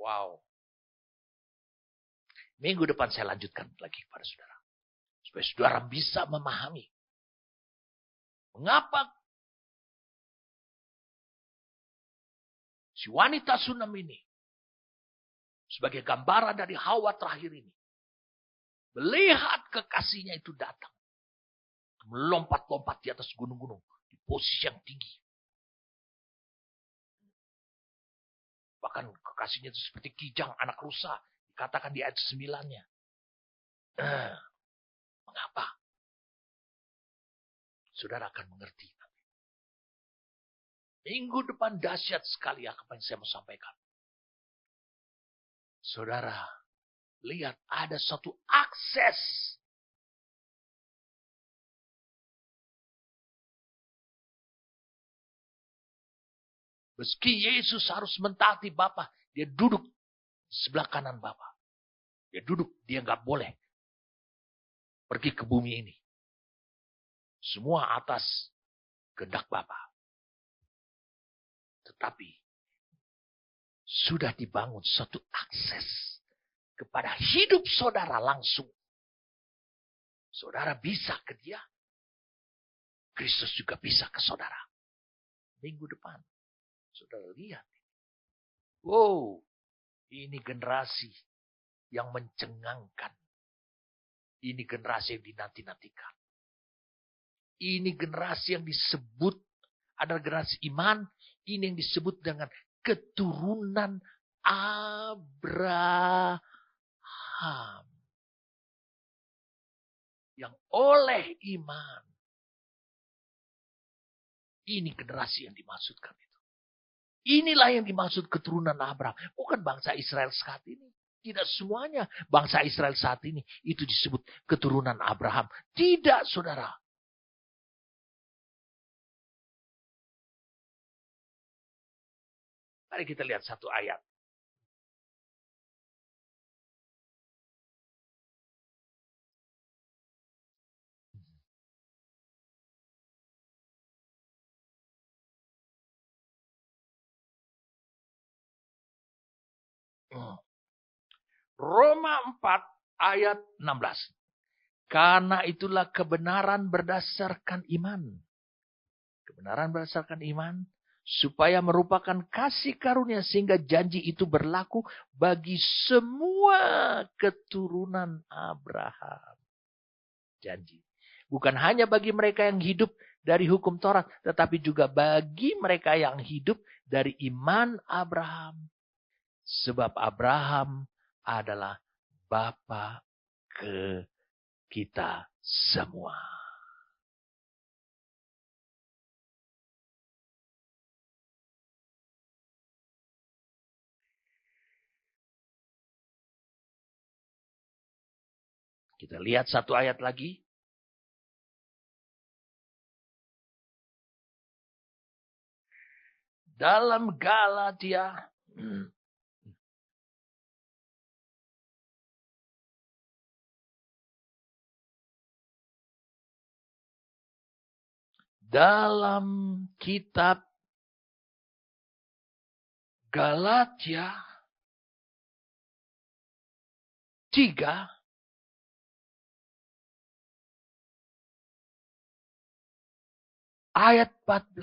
Wow. Minggu depan saya lanjutkan lagi kepada saudara. Supaya saudara bisa memahami. Mengapa si wanita Sunam ini. Sebagai gambaran dari Hawa terakhir ini. Melihat kekasihnya itu datang. Melompat-lompat di atas gunung-gunung. Di posisi yang tinggi. Bahkan kekasihnya itu seperti kijang anak rusa. Dikatakan di ayat 9-nya. Mengapa? Saudara akan mengerti. Minggu depan dahsyat sekali apa yang saya mau sampaikan. Saudara, lihat ada satu akses. Meski Yesus harus mentaati Bapa, dia duduk sebelah kanan Bapa. Dia duduk, dia nggak boleh pergi ke bumi ini. Semua atas kehendak Bapa. Tetapi sudah dibangun satu akses kepada hidup saudara langsung. Saudara bisa ke dia. Kristus juga bisa ke saudara. Minggu depan. Saudara lihat. Wow. Ini generasi yang mencengangkan. Ini generasi yang dinanti-nantikan. Ini generasi yang disebut adalah generasi iman. Ini yang disebut dengan keturunan Abraham. Yang oleh iman. Ini generasi yang dimaksudkan itu. Inilah yang dimaksud keturunan Abraham. Bukan bangsa Israel saat ini. Tidak semuanya bangsa Israel saat ini itu disebut keturunan Abraham. Tidak, saudara. Mari kita lihat satu ayat. Roma 4 ayat 16. Karena itulah kebenaran berdasarkan iman. Kebenaran berdasarkan iman. Supaya merupakan kasih karunia sehingga janji itu berlaku bagi semua keturunan Abraham. Janji. Bukan hanya bagi mereka yang hidup dari hukum Taurat. Tetapi juga bagi mereka yang hidup dari iman Abraham. Sebab Abraham adalah bapa ke kita semua. Kita lihat satu ayat lagi. Dalam Galatia dalam kitab Galatia 3 ayat 14.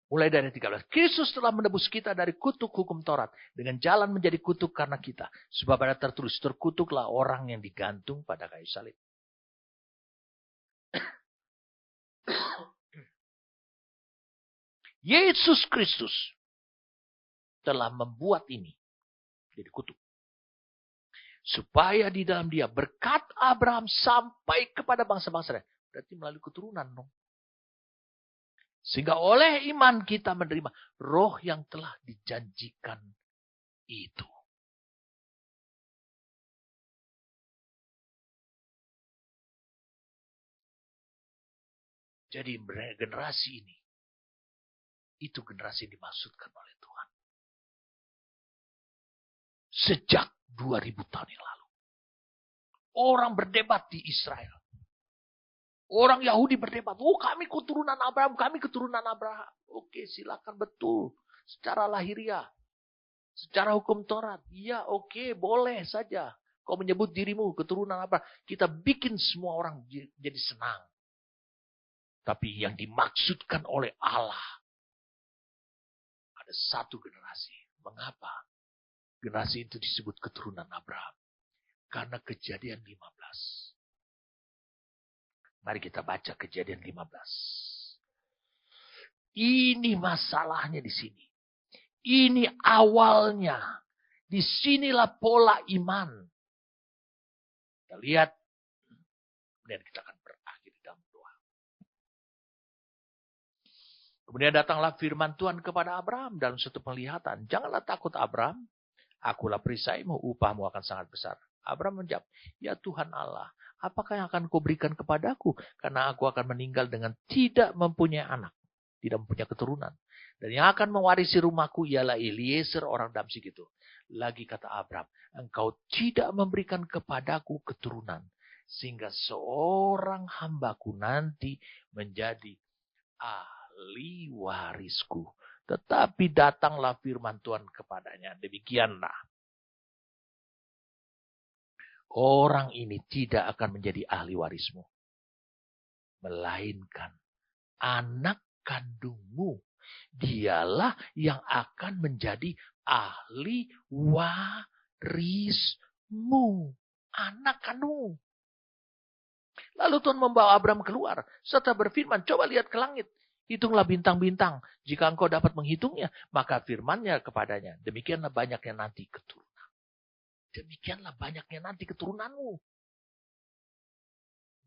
Mulai dari 13. Kristus telah menebus kita dari kutuk hukum Taurat. Dengan jalan menjadi kutuk karena kita. Sebab ada tertulis, terkutuklah orang yang digantung pada kayu salib. Yesus Kristus telah membuat ini jadi kutuk. Supaya di dalam dia berkat Abraham sampai kepada bangsa-bangsa. Berarti melalui keturunan dong. Sehingga oleh iman kita menerima roh yang telah dijanjikan itu. Jadi generasi ini, itu generasi yang dimaksudkan oleh Tuhan. Sejak 2000 tahun yang lalu. Orang berdebat di Israel. Orang Yahudi berdebat, oh kami keturunan Abraham, kami keturunan Abraham. Oke, silakan, betul. Secara lahiriah, secara hukum Taurat, iya oke, boleh saja. Kau menyebut dirimu keturunan Abraham, kita bikin semua orang jadi senang. Tapi yang dimaksudkan oleh Allah, ada satu generasi. Mengapa? Generasi itu disebut keturunan Abraham. Karena Kejadian 15. Mari kita baca Kejadian 15. Ini masalahnya di sini. Ini awalnya. Disinilah pola iman. Kita lihat, kemudian kita akan berakhir dalam doa. Kemudian datanglah firman Tuhan kepada Abraham dalam suatu penglihatan. Janganlah takut Abraham, akulah perisaimu, upahmu akan sangat besar. Abraham menjawab, ya Tuhan Allah, apakah yang akan kau berikan kepadaku? Karena aku akan meninggal dengan tidak mempunyai anak, tidak mempunyai keturunan. Dan yang akan mewarisi rumahku ialah Eliezer orang Damsyik itu. Lagi kata Abraham, engkau tidak memberikan kepadaku keturunan, sehingga seorang hambaku nanti menjadi ahli warisku. Tetapi datanglah firman Tuhan kepadanya. Demikianlah. Orang ini tidak akan menjadi ahli warismu. Melainkan anak kandungmu. Dialah yang akan menjadi ahli warismu. Anak kandungmu. Lalu Tuhan membawa Abraham keluar. Serta berfirman, coba lihat ke langit. Hitunglah bintang-bintang. Jika engkau dapat menghitungnya, maka firman-Nya kepadanya. Demikianlah banyaknya nanti keturunan. Demikianlah banyaknya nanti keturunanmu.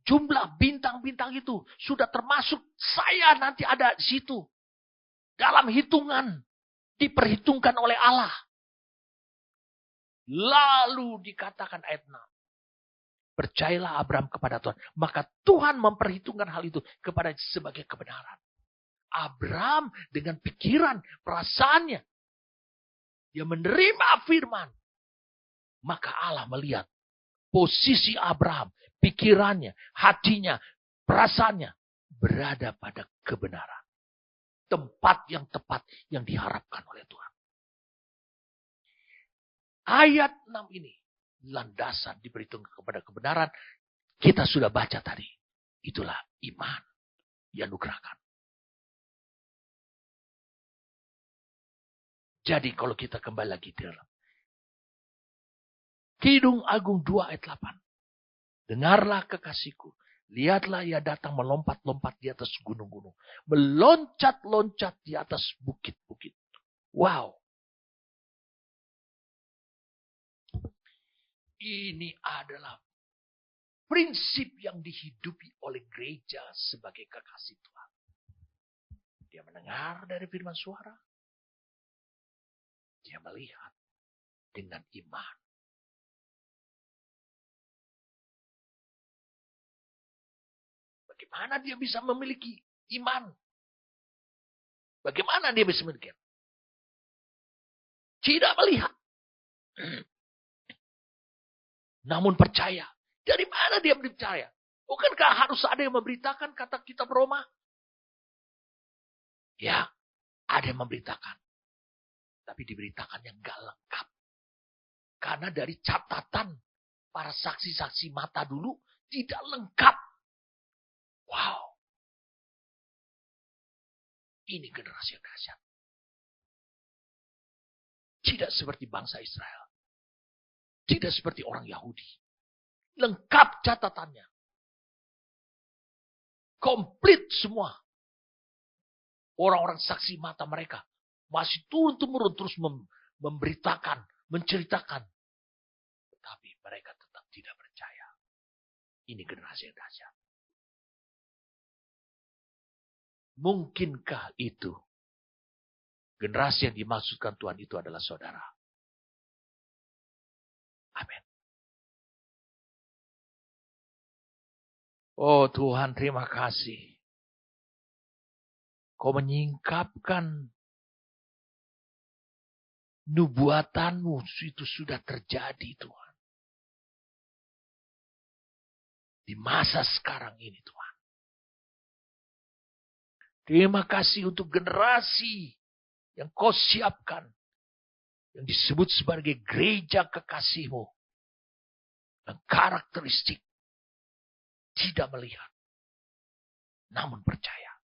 Jumlah bintang-bintang itu sudah termasuk saya nanti ada di situ. Dalam hitungan. Diperhitungkan oleh Allah. Lalu dikatakan ayat 6. Percayalah Abraham kepada Tuhan. Maka Tuhan memperhitungkan hal itu kepada sebagai kebenaran. Abraham dengan pikiran, perasaannya. Dia menerima firman. Maka Allah melihat posisi Abraham, pikirannya, hatinya, perasaannya berada pada kebenaran. Tempat yang tepat yang diharapkan oleh Tuhan. Ayat 6 ini, landasan diperhitungkan kepada kebenaran, kita sudah baca tadi. Itulah iman yang dianugerahkan. Jadi kalau kita kembali lagi di dalam Kidung Agung 2 ayat 8. Dengarlah kekasihku. Lihatlah ia datang melompat-lompat di atas gunung-gunung. Meloncat-loncat di atas bukit-bukit. Wow. Ini adalah prinsip yang dihidupi oleh gereja sebagai kekasih Tuhan. Dia mendengar dari firman suara. Dia melihat dengan iman. Bagaimana dia bisa memiliki iman? Bagaimana dia bisa memiliki? Tidak melihat. Namun percaya. Dari mana dia percaya? Bukankah harus ada yang memberitakan kata kitab Roma? Ya, ada yang memberitakan. Tapi diberitakan yang gak lengkap. Karena dari catatan para saksi-saksi mata dulu tidak lengkap. Wow. Ini generasi yang dahsyat. Tidak seperti bangsa Israel. Tidak seperti orang Yahudi. Lengkap catatannya. Komplit semua. Orang-orang saksi mata mereka masih turun-temurun terus memberitakan, menceritakan. Tetapi mereka tetap tidak percaya. Ini generasi yang dahsyat. Mungkinkah itu generasi yang dimaksudkan Tuhan itu adalah saudara? Amin. Oh Tuhan, terima kasih. Kau menyingkapkan nubuatanmu itu sudah terjadi Tuhan. Di masa sekarang ini Tuhan. Terima kasih untuk generasi yang kau siapkan. Yang disebut sebagai gereja kekasihmu. Dan karakteristik. Tidak melihat. Namun percaya.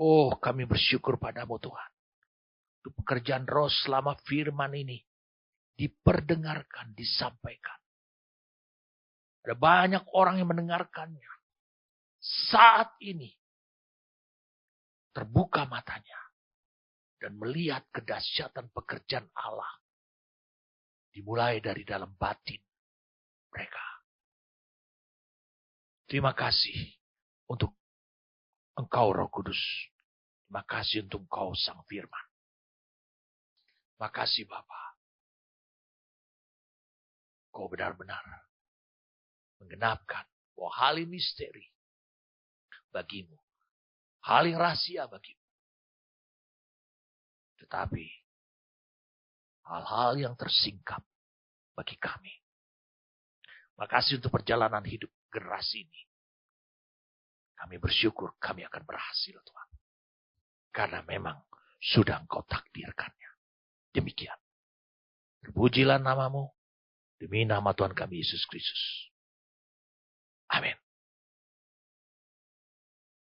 Oh kami bersyukur padamu Tuhan. Untuk pekerjaan roh selama firman ini. Diperdengarkan, disampaikan. Ada banyak orang yang mendengarkannya. Saat ini terbuka matanya dan melihat kedahsyatan pekerjaan Allah dimulai dari dalam batin mereka. Terima kasih untuk Engkau Roh Kudus. Terima kasih untuk Engkau Sang Firman. Terima kasih Bapa. Kau benar-benar menggenapkan bahwa hal yang misteri bagimu. Hal yang rahasia bagimu. Tetapi hal-hal yang tersingkap bagi kami. Makasih untuk perjalanan hidup generasi ini. Kami bersyukur kami akan berhasil Tuhan. Karena memang sudah Engkau takdirkannya. Demikian. Terpujilah namamu. Demi nama Tuhan kami Yesus Kristus. Amin.